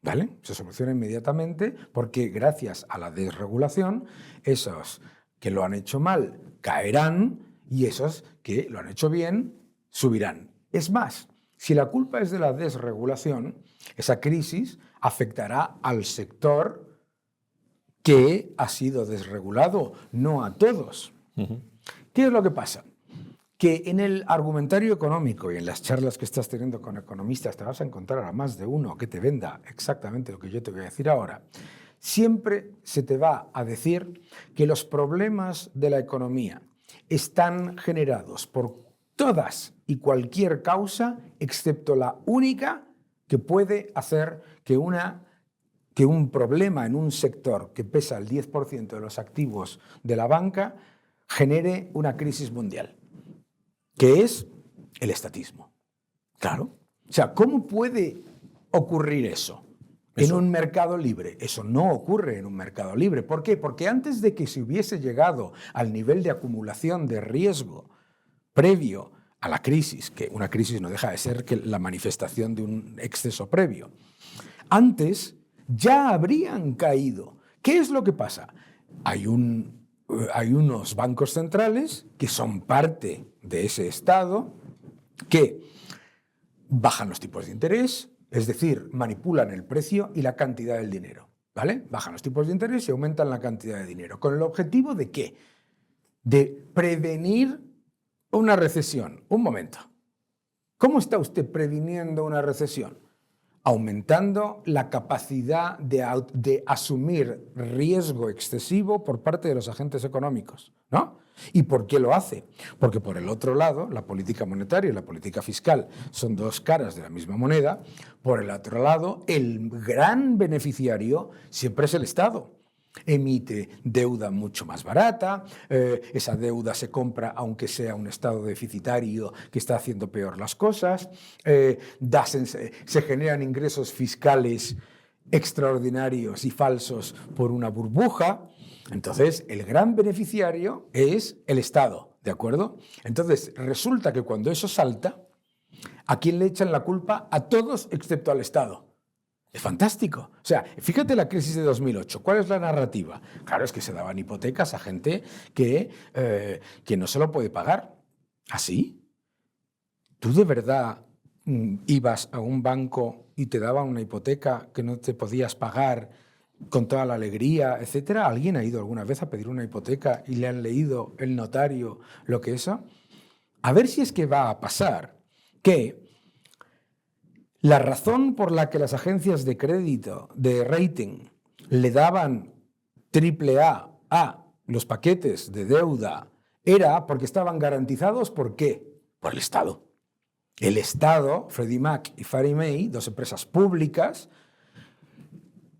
¿Vale? Se soluciona inmediatamente porque gracias a la desregulación, esos que lo han hecho mal caerán y esos que lo han hecho bien subirán. Es más, si la culpa es de la desregulación, esa crisis afectará al sector que ha sido desregulado, no a todos. ¿Qué es lo que pasa? Que en el argumentario económico y en las charlas que estás teniendo con economistas te vas a encontrar a más de uno que te venda exactamente lo que yo te voy a decir ahora. Siempre se te va a decir que los problemas de la economía están generados por todas y cualquier causa, excepto la única que puede hacer que un problema en un sector que pesa el 10% de los activos de la banca genere una crisis mundial, que es el estatismo. Claro. O sea, ¿cómo puede ocurrir eso en un mercado libre? Eso no ocurre en un mercado libre. ¿Por qué? Porque antes de que se hubiese llegado al nivel de acumulación de riesgo previo a la crisis, que una crisis no deja de ser que la manifestación de un exceso previo, antes ya habrían caído. ¿Qué es lo que pasa? Hay unos bancos centrales que son parte de ese Estado que bajan los tipos de interés, es decir, manipulan el precio y la cantidad del dinero, ¿vale? Bajan los tipos de interés y aumentan la cantidad de dinero. ¿Con el objetivo de qué? De prevenir una recesión. Un momento. ¿Cómo está usted previniendo una recesión? Aumentando la capacidad de asumir riesgo excesivo por parte de los agentes económicos, ¿no? ¿Y por qué lo hace? Porque por el otro lado, la política monetaria y la política fiscal son dos caras de la misma moneda. Por el otro lado, el gran beneficiario siempre es el Estado. Emite deuda mucho más barata, esa deuda se compra aunque sea un Estado deficitario que está haciendo peor las cosas, se generan ingresos fiscales extraordinarios y falsos por una burbuja. Entonces, el gran beneficiario es el Estado, ¿de acuerdo? Entonces, resulta que cuando eso salta, ¿a quién le echan la culpa? A todos excepto al Estado. Es fantástico. O sea, fíjate la crisis de 2008. ¿Cuál es la narrativa? Claro, es que se daban hipotecas a gente que no se lo puede pagar. ¿Así? ¿Tú de verdad ibas a un banco y te daban una hipoteca que no te podías pagar con toda la alegría, etcétera? ¿Alguien ha ido alguna vez a pedir una hipoteca y le han leído el notario lo que es eso? A ver si es que va a pasar que la razón por la que las agencias de crédito, de rating, le daban AAA a los paquetes de deuda era porque estaban garantizados, ¿por qué? Por el Estado. El Estado, Freddie Mac y Fannie Mae, dos empresas públicas,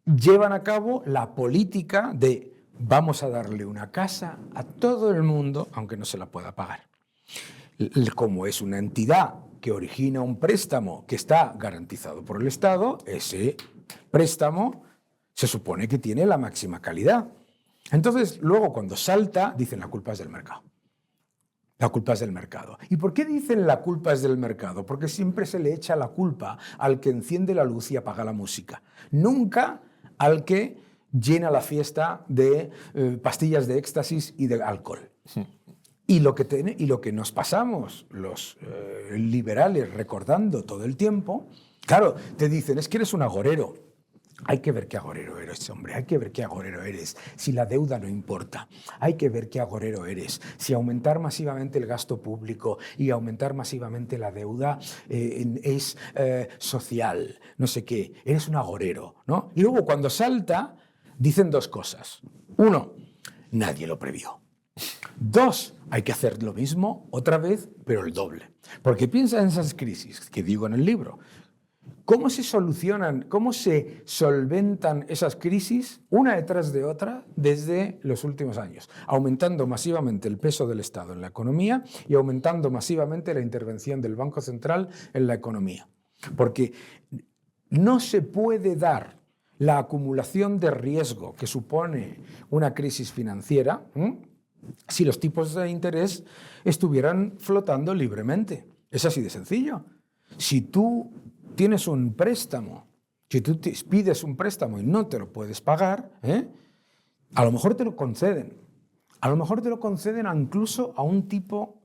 llevan a cabo la política de vamos a darle una casa a todo el mundo, aunque no se la pueda pagar. Como es una entidad que origina un préstamo que está garantizado por el Estado, ese préstamo se supone que tiene la máxima calidad. Entonces, luego cuando salta, dicen la culpa es del mercado. La culpa es del mercado. ¿Y por qué dicen la culpa es del mercado? Porque siempre se le echa la culpa al que enciende la luz y apaga la música. Nunca al que llena la fiesta de pastillas de éxtasis y de alcohol. Sí. Y lo que nos pasamos los liberales recordando todo el tiempo, claro, te dicen, es que eres un agorero. Hay que ver qué agorero eres, hombre, hay que ver qué agorero eres. Si la deuda no importa, hay que ver qué agorero eres. Si aumentar masivamente el gasto público y aumentar masivamente la deuda es social, no sé qué, eres un agorero, ¿no? Y luego cuando salta, dicen dos cosas. Uno, nadie lo previó. Dos, hay que hacer lo mismo otra vez, pero el doble. Porque piensa en esas crisis que digo en el libro. ¿Cómo se solucionan, cómo se solventan esas crisis una detrás de otra desde los últimos años? Aumentando masivamente el peso del Estado en la economía y aumentando masivamente la intervención del Banco Central en la economía. Porque no se puede dar la acumulación de riesgo que supone una crisis financiera si los tipos de interés estuvieran flotando libremente. Es así de sencillo. Si tú tienes un préstamo, si tú pides un préstamo y no te lo puedes pagar, a lo mejor te lo conceden. A lo mejor te lo conceden incluso a un tipo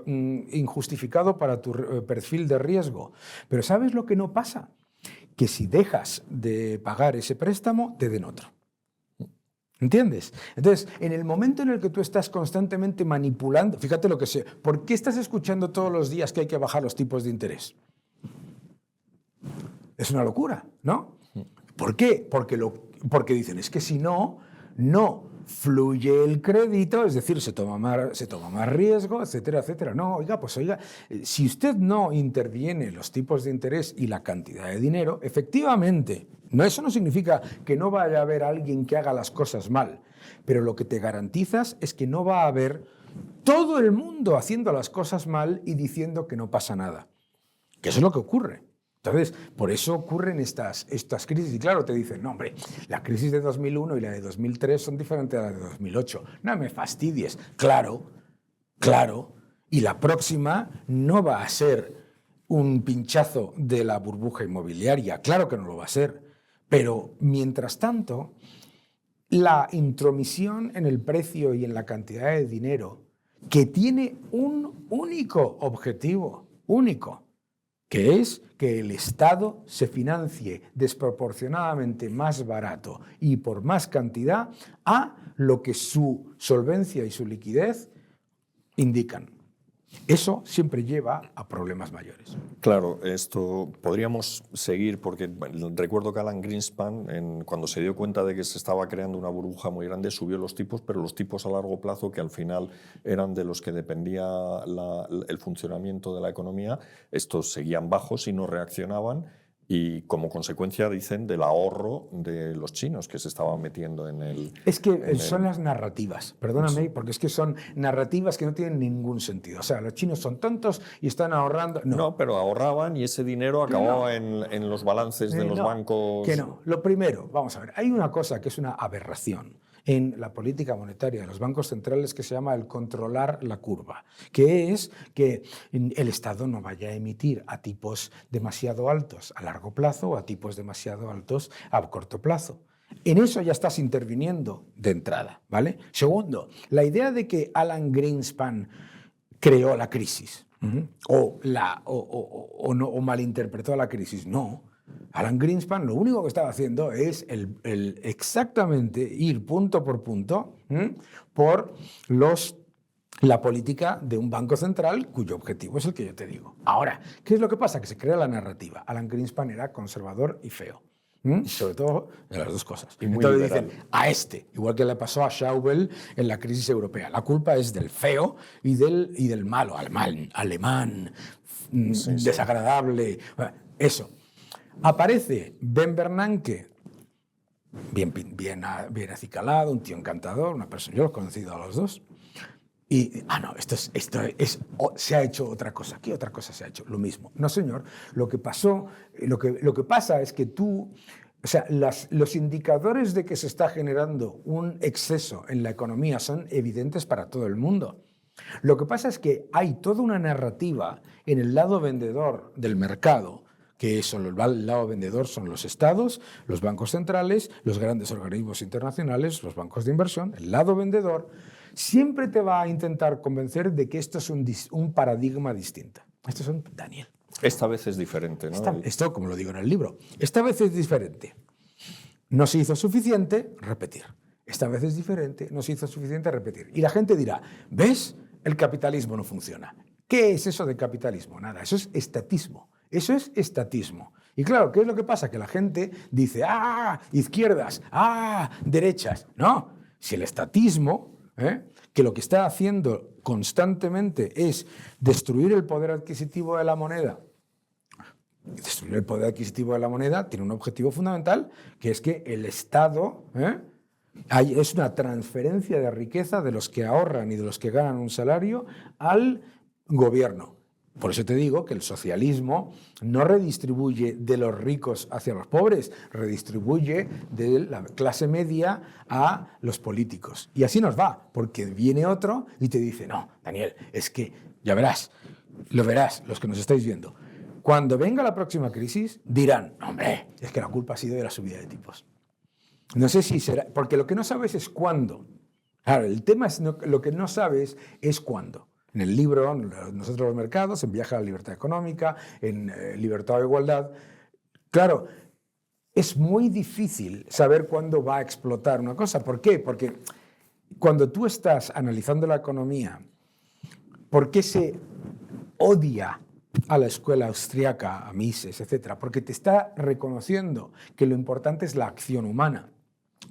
injustificado para tu perfil de riesgo. Pero ¿sabes lo que no pasa? Que si dejas de pagar ese préstamo, te den otro. ¿Entiendes? Entonces, en el momento en el que tú estás constantemente manipulando, fíjate lo que sé, ¿por qué estás escuchando todos los días que hay que bajar los tipos de interés? Es una locura, ¿no? ¿Por qué? Porque dicen, es que si no fluye el crédito, es decir, se toma más riesgo, etcétera, etcétera. No, oiga, si usted no interviene los tipos de interés y la cantidad de dinero, efectivamente, eso no significa que no vaya a haber alguien que haga las cosas mal, pero lo que te garantizas es que no va a haber todo el mundo haciendo las cosas mal y diciendo que no pasa nada. Que eso es lo que ocurre. Entonces, por eso ocurren estas crisis. Y claro, te dicen, no, hombre, la crisis de 2001 y la de 2003 son diferentes a la de 2008. No me fastidies. Claro. Y la próxima no va a ser un pinchazo de la burbuja inmobiliaria. Claro que no lo va a ser. Pero, mientras tanto, la intromisión en el precio y en la cantidad de dinero, que tiene un único objetivo, que es que el Estado se financie desproporcionadamente más barato y por más cantidad a lo que su solvencia y su liquidez indican. Eso siempre lleva a problemas mayores. Claro, esto podríamos seguir porque recuerdo que Alan Greenspan, cuando se dio cuenta de que se estaba creando una burbuja muy grande, subió los tipos, pero los tipos a largo plazo, que al final eran de los que dependía el funcionamiento de la economía, estos seguían bajos y no reaccionaban. Y como consecuencia, dicen, del ahorro de los chinos que se estaban metiendo en el... Es que son las narrativas, perdóname, porque es que son narrativas que no tienen ningún sentido. O sea, los chinos son tontos y están ahorrando... No, pero ahorraban y ese dinero acababa en los balances de los bancos... Que no. Lo primero, vamos a ver, hay una cosa que es una aberración en la política monetaria de los bancos centrales que se llama el controlar la curva, que es que el Estado no vaya a emitir a tipos demasiado altos a largo plazo o a tipos demasiado altos a corto plazo. En eso ya estás interviniendo de entrada, ¿vale? Segundo, la idea de que Alan Greenspan creó la crisis o malinterpretó la crisis, no. Alan Greenspan lo único que estaba haciendo es exactamente ir punto por punto por la política de un banco central cuyo objetivo es el que yo te digo. Ahora, ¿qué es lo que pasa? Que se crea la narrativa. Alan Greenspan era conservador y feo. Sobre todo de las dos cosas. Y muy Entonces liberal. dicen, igual que le pasó a Schäuble en la crisis europea, la culpa es del feo y del malo, alemán, desagradable, eso. Aparece Ben Bernanke, bien acicalado, un tío encantador, una persona, yo lo he conocido a los dos, y, se ha hecho otra cosa. ¿Qué otra cosa se ha hecho? Lo mismo. No, señor, lo que pasa es que los indicadores de que se está generando un exceso en la economía son evidentes para todo el mundo. Lo que pasa es que hay toda una narrativa en el lado vendedor del mercado, que el lado vendedor son los estados, los bancos centrales, los grandes organismos internacionales, los bancos de inversión. El lado vendedor siempre te va a intentar convencer de que esto es un paradigma distinto. Esto es Daniel. Esta vez es diferente, ¿no? Esto, como lo digo en el libro, esta vez es diferente. No se hizo suficiente, repetir. Esta vez es diferente, no se hizo suficiente, repetir. Y la gente dirá, ¿ves? El capitalismo no funciona. ¿Qué es eso de capitalismo? Nada, eso es estatismo. Eso es estatismo. Y claro, ¿qué es lo que pasa? Que la gente dice, izquierdas, derechas. No, si el estatismo, que lo que está haciendo constantemente es destruir el poder adquisitivo de la moneda, destruir el poder adquisitivo de la moneda tiene un objetivo fundamental, que es que el Estado es una transferencia de riqueza de los que ahorran y de los que ganan un salario al gobierno. Por eso te digo que el socialismo no redistribuye de los ricos hacia los pobres, redistribuye de la clase media a los políticos. Y así nos va, porque viene otro y te dice, no, Daniel, es que ya verás, lo verás, los que nos estáis viendo. Cuando venga la próxima crisis dirán, hombre, es que la culpa ha sido de la subida de tipos. No sé si será, porque lo que no sabes es cuándo. Claro, el tema es lo que no sabes es cuándo. En el libro, Nosotros los mercados, en Viaje a la libertad económica, en Libertad o Igualdad. Claro, es muy difícil saber cuándo va a explotar una cosa. ¿Por qué? Porque cuando tú estás analizando la economía, ¿por qué se odia a la escuela austriaca, a Mises, etcétera? Porque te está reconociendo que lo importante es la acción humana.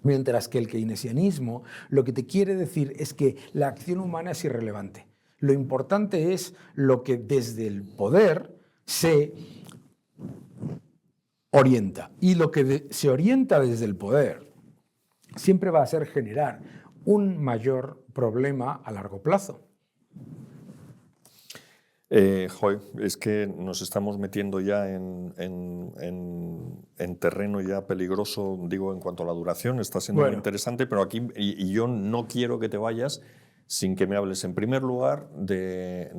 Mientras que el keynesianismo lo que te quiere decir es que la acción humana es irrelevante. Lo importante es lo que desde el poder se orienta. Y lo que se orienta desde el poder siempre va a ser generar un mayor problema a largo plazo. Es que nos estamos metiendo ya en terreno ya peligroso, digo, en cuanto a la duración. Está siendo muy interesante, pero aquí, y yo no quiero que te vayas sin que me hables, en primer lugar, de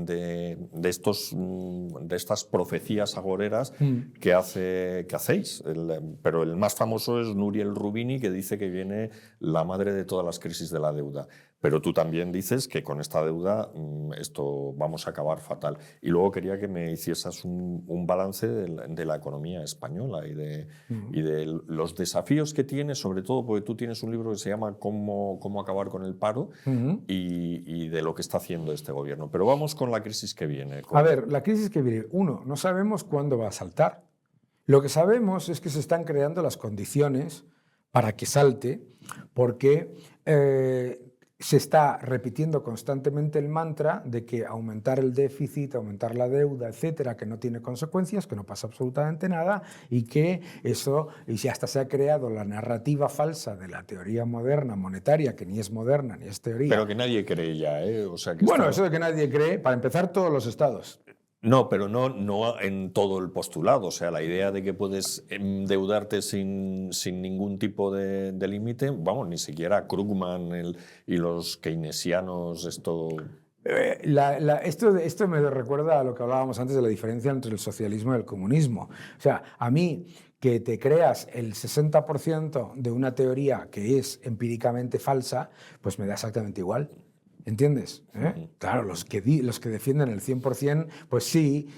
estas profecías agoreras que hacéis. Pero el más famoso es Nouriel Roubini, que dice que viene la madre de todas las crisis de la deuda. Pero tú también dices que con esta deuda esto vamos a acabar fatal. Y luego quería que me hicieses un balance de la economía española y de los desafíos que tiene, sobre todo porque tú tienes un libro que se llama Cómo acabar con el paro y de lo que está haciendo este gobierno. Pero vamos con la crisis que viene. A ver, la crisis que viene. Uno, no sabemos cuándo va a saltar. Lo que sabemos es que se están creando las condiciones para que salte, porque se está repitiendo constantemente el mantra de que aumentar el déficit, aumentar la deuda, etcétera, que no tiene consecuencias, que no pasa absolutamente nada y que eso, y si hasta se ha creado la narrativa falsa de la teoría moderna monetaria, que ni es moderna ni es teoría. Pero que nadie cree ya, ¿eh? O sea, que bueno, eso de que nadie cree, para empezar, todos los estados. No, pero no en todo el postulado. O sea, la idea de que puedes endeudarte sin ningún tipo de límite, vamos, ni siquiera Krugman y los keynesianos, esto... Esto me recuerda a lo que hablábamos antes de la diferencia entre el socialismo y el comunismo. O sea, a mí que te creas el 60% de una teoría que es empíricamente falsa, pues me da exactamente igual. ¿Entiendes? Claro, los que defienden el 100%, pues sí,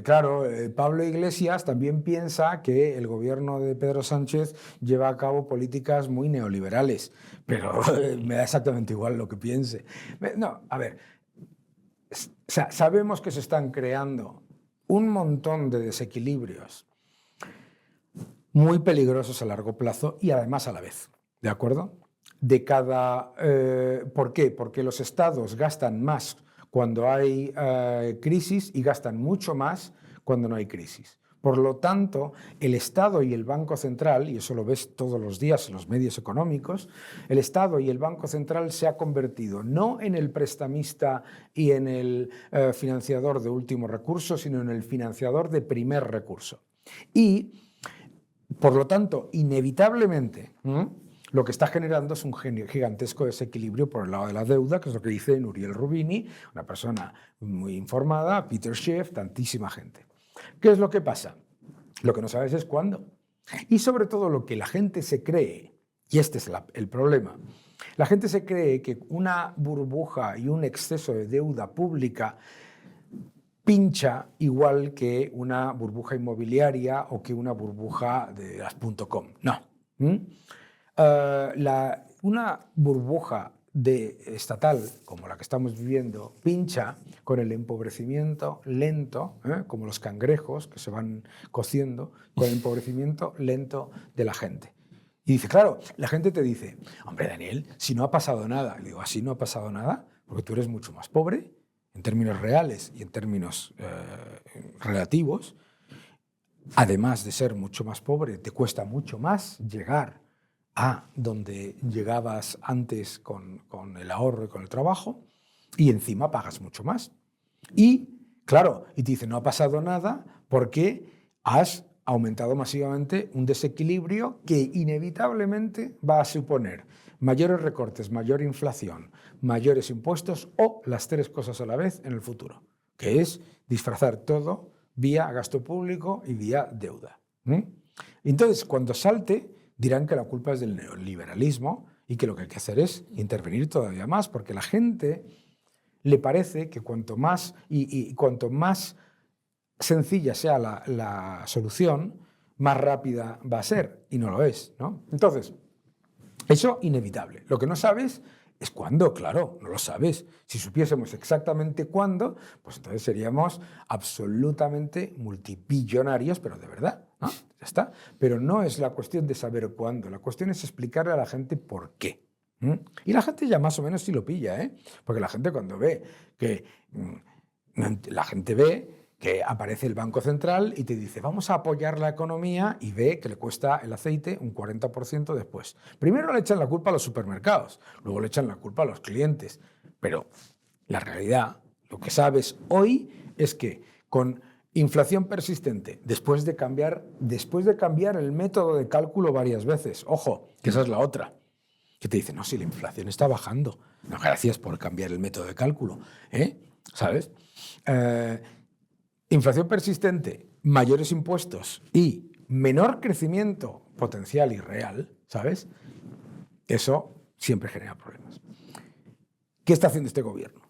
claro, Pablo Iglesias también piensa que el gobierno de Pedro Sánchez lleva a cabo políticas muy neoliberales, pero me da exactamente igual lo que piense. No, a ver, sabemos que se están creando un montón de desequilibrios muy peligrosos a largo plazo y además a la vez, ¿de acuerdo? ¿Por qué? Porque los estados gastan más cuando hay crisis y gastan mucho más cuando no hay crisis. Por lo tanto, el Estado y el Banco Central, y eso lo ves todos los días en los medios económicos, el Estado y el Banco Central se ha convertido no en el prestamista y en el financiador de último recurso, sino en el financiador de primer recurso. Y, por lo tanto, inevitablemente... lo que está generando es un gigantesco desequilibrio por el lado de la deuda, que es lo que dice Nouriel Roubini, una persona muy informada, Peter Schiff, tantísima gente. ¿Qué es lo que pasa? Lo que no sabes es cuándo. Y sobre todo lo que la gente se cree, y este es el problema, la gente se cree que una burbuja y un exceso de deuda pública pincha igual que una burbuja inmobiliaria o que una burbuja de las .com. No. Una burbuja estatal como la que estamos viviendo pincha con el empobrecimiento lento, como los cangrejos que se van cociendo, con el empobrecimiento lento de la gente. Y dice, claro, la gente te dice, hombre, Daniel, si no ha pasado nada. Le digo, ¿así no ha pasado nada? Porque tú eres mucho más pobre en términos reales y en términos relativos. además de ser mucho más pobre, te cuesta mucho más llegar a donde llegabas antes con el ahorro y con el trabajo, y encima pagas mucho más. Y, claro, y te dicen, no ha pasado nada porque has aumentado masivamente un desequilibrio que inevitablemente va a suponer mayores recortes, mayor inflación, mayores impuestos o las tres cosas a la vez en el futuro, que es disfrazar todo vía gasto público y vía deuda. Entonces, cuando salte, dirán que la culpa es del neoliberalismo y que lo que hay que hacer es intervenir todavía más, porque la gente le parece que cuanto más y cuanto más sencilla sea la solución, más rápida va a ser, y no lo es, ¿no? Entonces, eso inevitable. Lo que no sabes es cuándo, claro, no lo sabes. Si supiésemos exactamente cuándo, pues entonces seríamos absolutamente multibillonarios, pero de verdad, ¿no? Ya está. Pero no es la cuestión de saber cuándo, la cuestión es explicarle a la gente por qué. Y la gente ya más o menos sí lo pilla, ¿eh? Porque la gente cuando ve que aparece el Banco Central y te dice, vamos a apoyar la economía, y ve que le cuesta el aceite un 40% después. Primero le echan la culpa a los supermercados, luego le echan la culpa a los clientes. Pero la realidad, lo que sabes hoy es que con inflación persistente, después de cambiar el método de cálculo varias veces, ojo, que esa es la otra, que te dicen, no, si la inflación está bajando. No, gracias por cambiar el método de cálculo, ¿sabes? Inflación persistente, mayores impuestos y menor crecimiento potencial y real, ¿sabes? Eso siempre genera problemas. ¿Qué está haciendo este gobierno?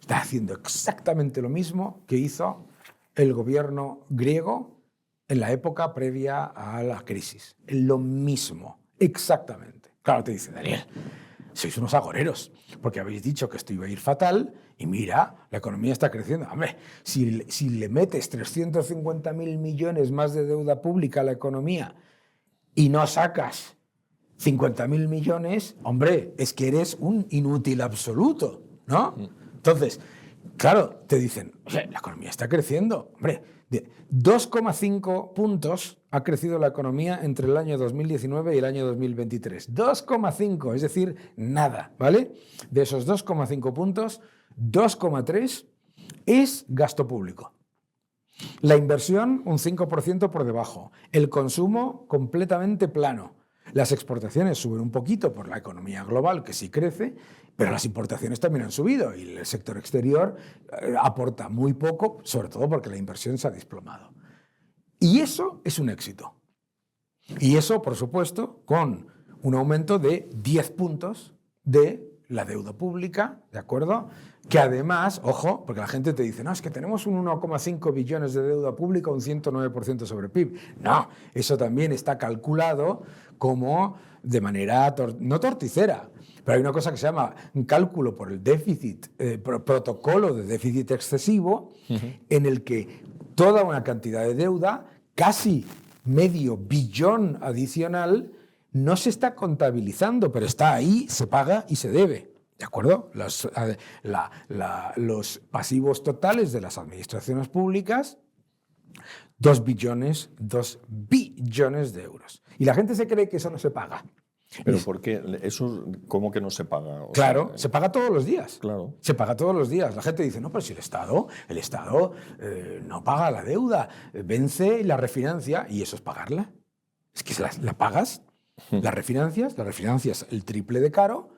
Está haciendo exactamente lo mismo que hizo el gobierno griego en la época previa a la crisis. Lo mismo, exactamente. Claro, te dice, Daniel, sois unos agoreros, porque habéis dicho que esto iba a ir fatal y mira, la economía está creciendo. Hombre, si le metes 350.000 millones más de deuda pública a la economía y no sacas 50.000 millones, hombre, es que eres un inútil absoluto, ¿no? Entonces, claro, te dicen, oye, la economía está creciendo. Hombre, 2,5 puntos ha crecido la economía entre el año 2019 y el año 2023. 2,5, es decir, nada, ¿vale? De esos 2,5 puntos, 2,3 es gasto público. La inversión, un 5% por debajo. El consumo, completamente plano. Las exportaciones suben un poquito por la economía global, que sí crece, pero las importaciones también han subido y el sector exterior aporta muy poco, sobre todo porque la inversión se ha desplomado. Y eso es un éxito. Y eso, por supuesto, con un aumento de 10 puntos de la deuda pública, ¿de acuerdo? Que además, ojo, porque la gente te dice, no, es que tenemos un 1,5 billones de deuda pública, un 109% sobre PIB. No, eso también está calculado como de manera, no torticera, pero hay una cosa que se llama un cálculo por el déficit, protocolo de déficit excesivo, en el que toda una cantidad de deuda, casi medio billón adicional, no se está contabilizando, pero está ahí, se paga y se debe. ¿De acuerdo? Los pasivos totales de las administraciones públicas, 2 billones de euros. Y la gente se cree que eso no se paga. ¿Pero por qué? ¿Eso cómo que no se paga? Claro, se paga todos los días. Claro. Se paga todos los días. La gente dice, no, pero si el Estado no paga la deuda, vence y la refinancia, y eso es pagarla. Es que la pagas, la refinancias el triple de caro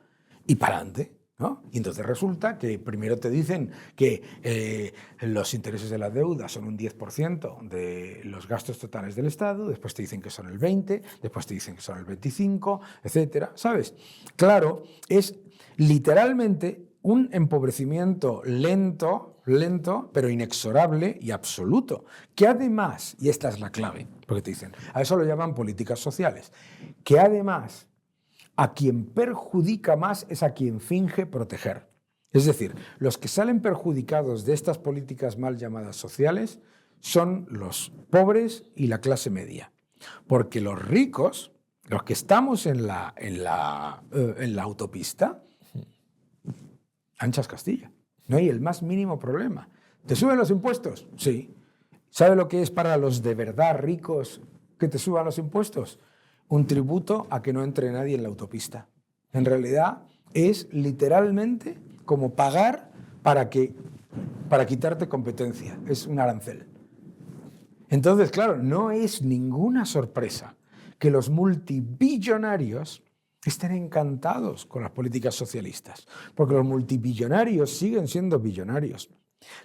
y para adelante, ¿no? Y entonces resulta que primero te dicen que los intereses de la deuda son un 10% de los gastos totales del Estado, después te dicen que son el 20%, después te dicen que son el 25%, etcétera, ¿sabes? Claro, es literalmente un empobrecimiento lento, pero inexorable y absoluto, que además, y esta es la clave, porque te dicen, a eso lo llaman políticas sociales, que además a quien perjudica más es a quien finge proteger. Es decir, los que salen perjudicados de estas políticas mal llamadas sociales son los pobres y la clase media. Porque los ricos, los que estamos en la autopista, anchas Castilla. No hay el más mínimo problema. ¿Te suben los impuestos? Sí. ¿Sabe lo que es para los de verdad ricos que te suban los impuestos? Un tributo a que no entre nadie en la autopista. En realidad es literalmente como pagar para quitarte competencia. Es un arancel. Entonces, claro, no es ninguna sorpresa que los multibillonarios estén encantados con las políticas socialistas, porque los multibillonarios siguen siendo billonarios,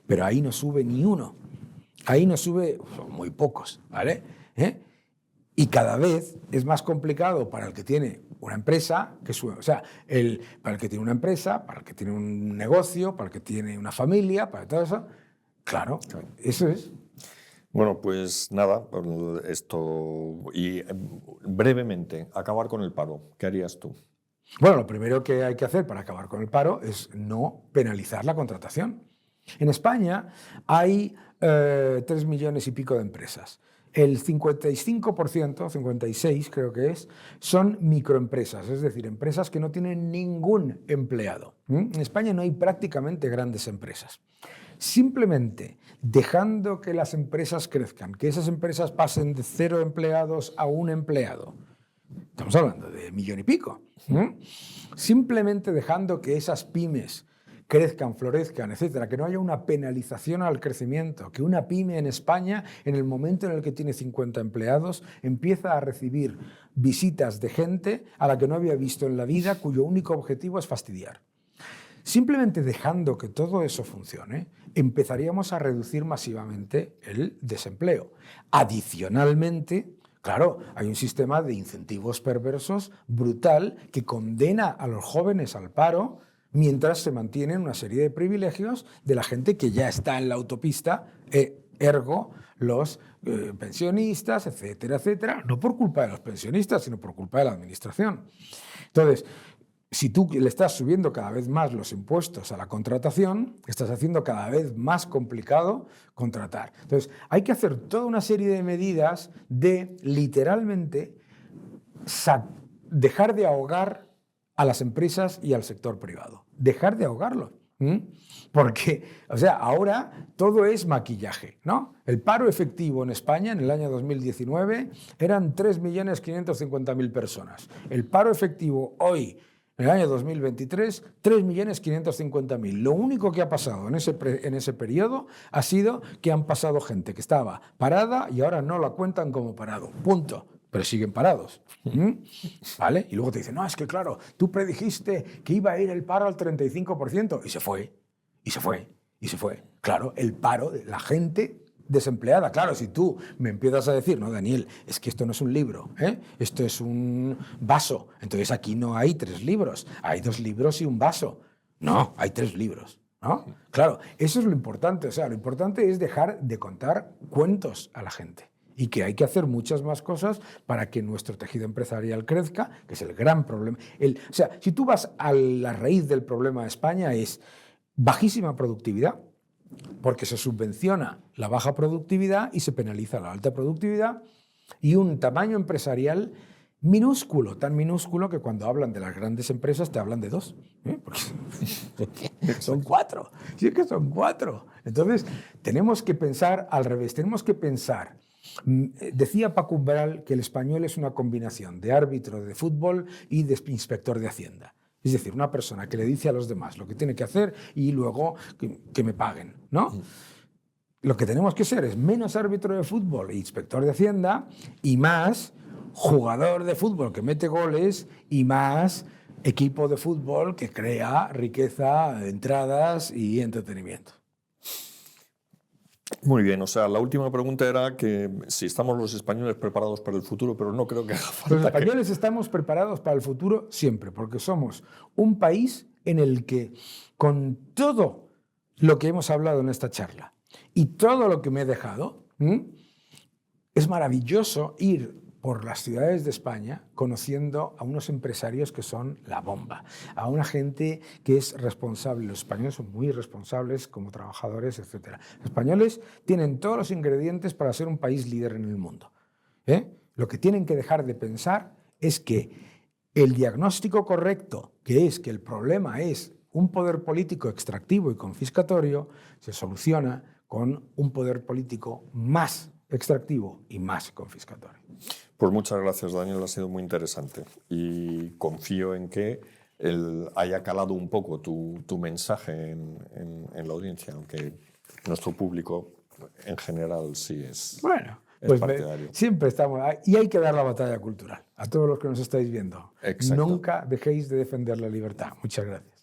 pero ahí no sube ni uno. Ahí no sube, son muy pocos, ¿vale? Y cada vez es más complicado para el que tiene una empresa que sube. O sea, para el que tiene una empresa, para el que tiene un negocio, para el que tiene una familia, para todo eso. Claro, eso es. Bueno, pues nada, esto. Y brevemente, acabar con el paro. ¿Qué harías tú? Bueno, lo primero que hay que hacer para acabar con el paro es no penalizar la contratación. En España hay 3 millones y pico de empresas. El 55%, 56 creo que es, son microempresas, es decir, empresas que no tienen ningún empleado. En España no hay prácticamente grandes empresas. Simplemente dejando que las empresas crezcan, que esas empresas pasen de 0 empleados a 1 empleado, estamos hablando de 1 millón y pico, simplemente dejando que esas pymes crezcan, florezcan, etcétera, que no haya una penalización al crecimiento, que una pyme en España, en el momento en el que tiene 50 empleados, empieza a recibir visitas de gente a la que no había visto en la vida, cuyo único objetivo es fastidiar. Simplemente dejando que todo eso funcione, empezaríamos a reducir masivamente el desempleo. Adicionalmente, claro, hay un sistema de incentivos perversos brutal que condena a los jóvenes al paro mientras se mantienen una serie de privilegios de la gente que ya está en la autopista, ergo los pensionistas, etcétera, etcétera, no por culpa de los pensionistas, sino por culpa de la administración. Entonces, si tú le estás subiendo cada vez más los impuestos a la contratación, estás haciendo cada vez más complicado contratar. Entonces, hay que hacer toda una serie de medidas de, literalmente, dejar de ahogar a las empresas y al sector privado. Dejar de ahogarlo. Porque, o sea, ahora todo es maquillaje, ¿no? El paro efectivo en España en el año 2019 eran 3.550.000 personas. El paro efectivo hoy, en el año 2023, 3.550.000. Lo único que ha pasado en ese periodo ha sido que han pasado gente que estaba parada y ahora no la cuentan como parado. Punto. Pero siguen parados. ¿Vale? Y luego te dicen, no, es que claro, tú predijiste que iba a ir el paro al 35%. Y se fue. Y se fue. Y se fue. Claro, el paro de la gente desempleada. Claro, si tú me empiezas a decir, no, Daniel, es que esto no es un libro, esto es un vaso. Entonces aquí no hay 3 libros, hay 2 libros y un vaso. No, hay 3 libros. ¿No? Claro, eso es lo importante. O sea, lo importante es dejar de contar cuentos a la gente. Y que hay que hacer muchas más cosas para que nuestro tejido empresarial crezca, que es el gran problema. O sea, si tú vas a la raíz del problema de España es bajísima productividad, porque se subvenciona la baja productividad y se penaliza la alta productividad, y un tamaño empresarial minúsculo, tan minúsculo que cuando hablan de las grandes empresas te hablan de 2, porque son 4, sí, es que son 4. Entonces tenemos que pensar al revés, tenemos que pensar. Decía Paco Umbral que el español es una combinación de árbitro de fútbol y de inspector de Hacienda. Es decir, una persona que le dice a los demás lo que tiene que hacer y luego que me paguen, ¿no? Lo que tenemos que ser es menos árbitro de fútbol e inspector de Hacienda y más jugador de fútbol que mete goles y más equipo de fútbol que crea riqueza, entradas y entretenimiento. Muy bien, o sea, la última pregunta era que si estamos los españoles preparados para el futuro, pero no creo que haga falta. Los españoles estamos preparados para el futuro siempre, porque somos un país en el que, con todo lo que hemos hablado en esta charla y todo lo que me he dejado, es maravilloso ir por las ciudades de España conociendo a unos empresarios que son la bomba, a una gente que es responsable. Los españoles son muy responsables como trabajadores, etc. Los españoles tienen todos los ingredientes para ser un país líder en el mundo. Lo que tienen que dejar de pensar es que el diagnóstico correcto, que es que el problema es un poder político extractivo y confiscatorio, se soluciona con un poder político más extractivo y más confiscatorio. Pues muchas gracias, Daniel, ha sido muy interesante y confío en que haya calado un poco tu mensaje en la audiencia, aunque nuestro público en general sí es, Bueno, es pues partidario. siempre estamos ahí y hay que dar la batalla cultural a todos los que nos estáis viendo. Exacto. Nunca dejéis de defender la libertad. Muchas gracias.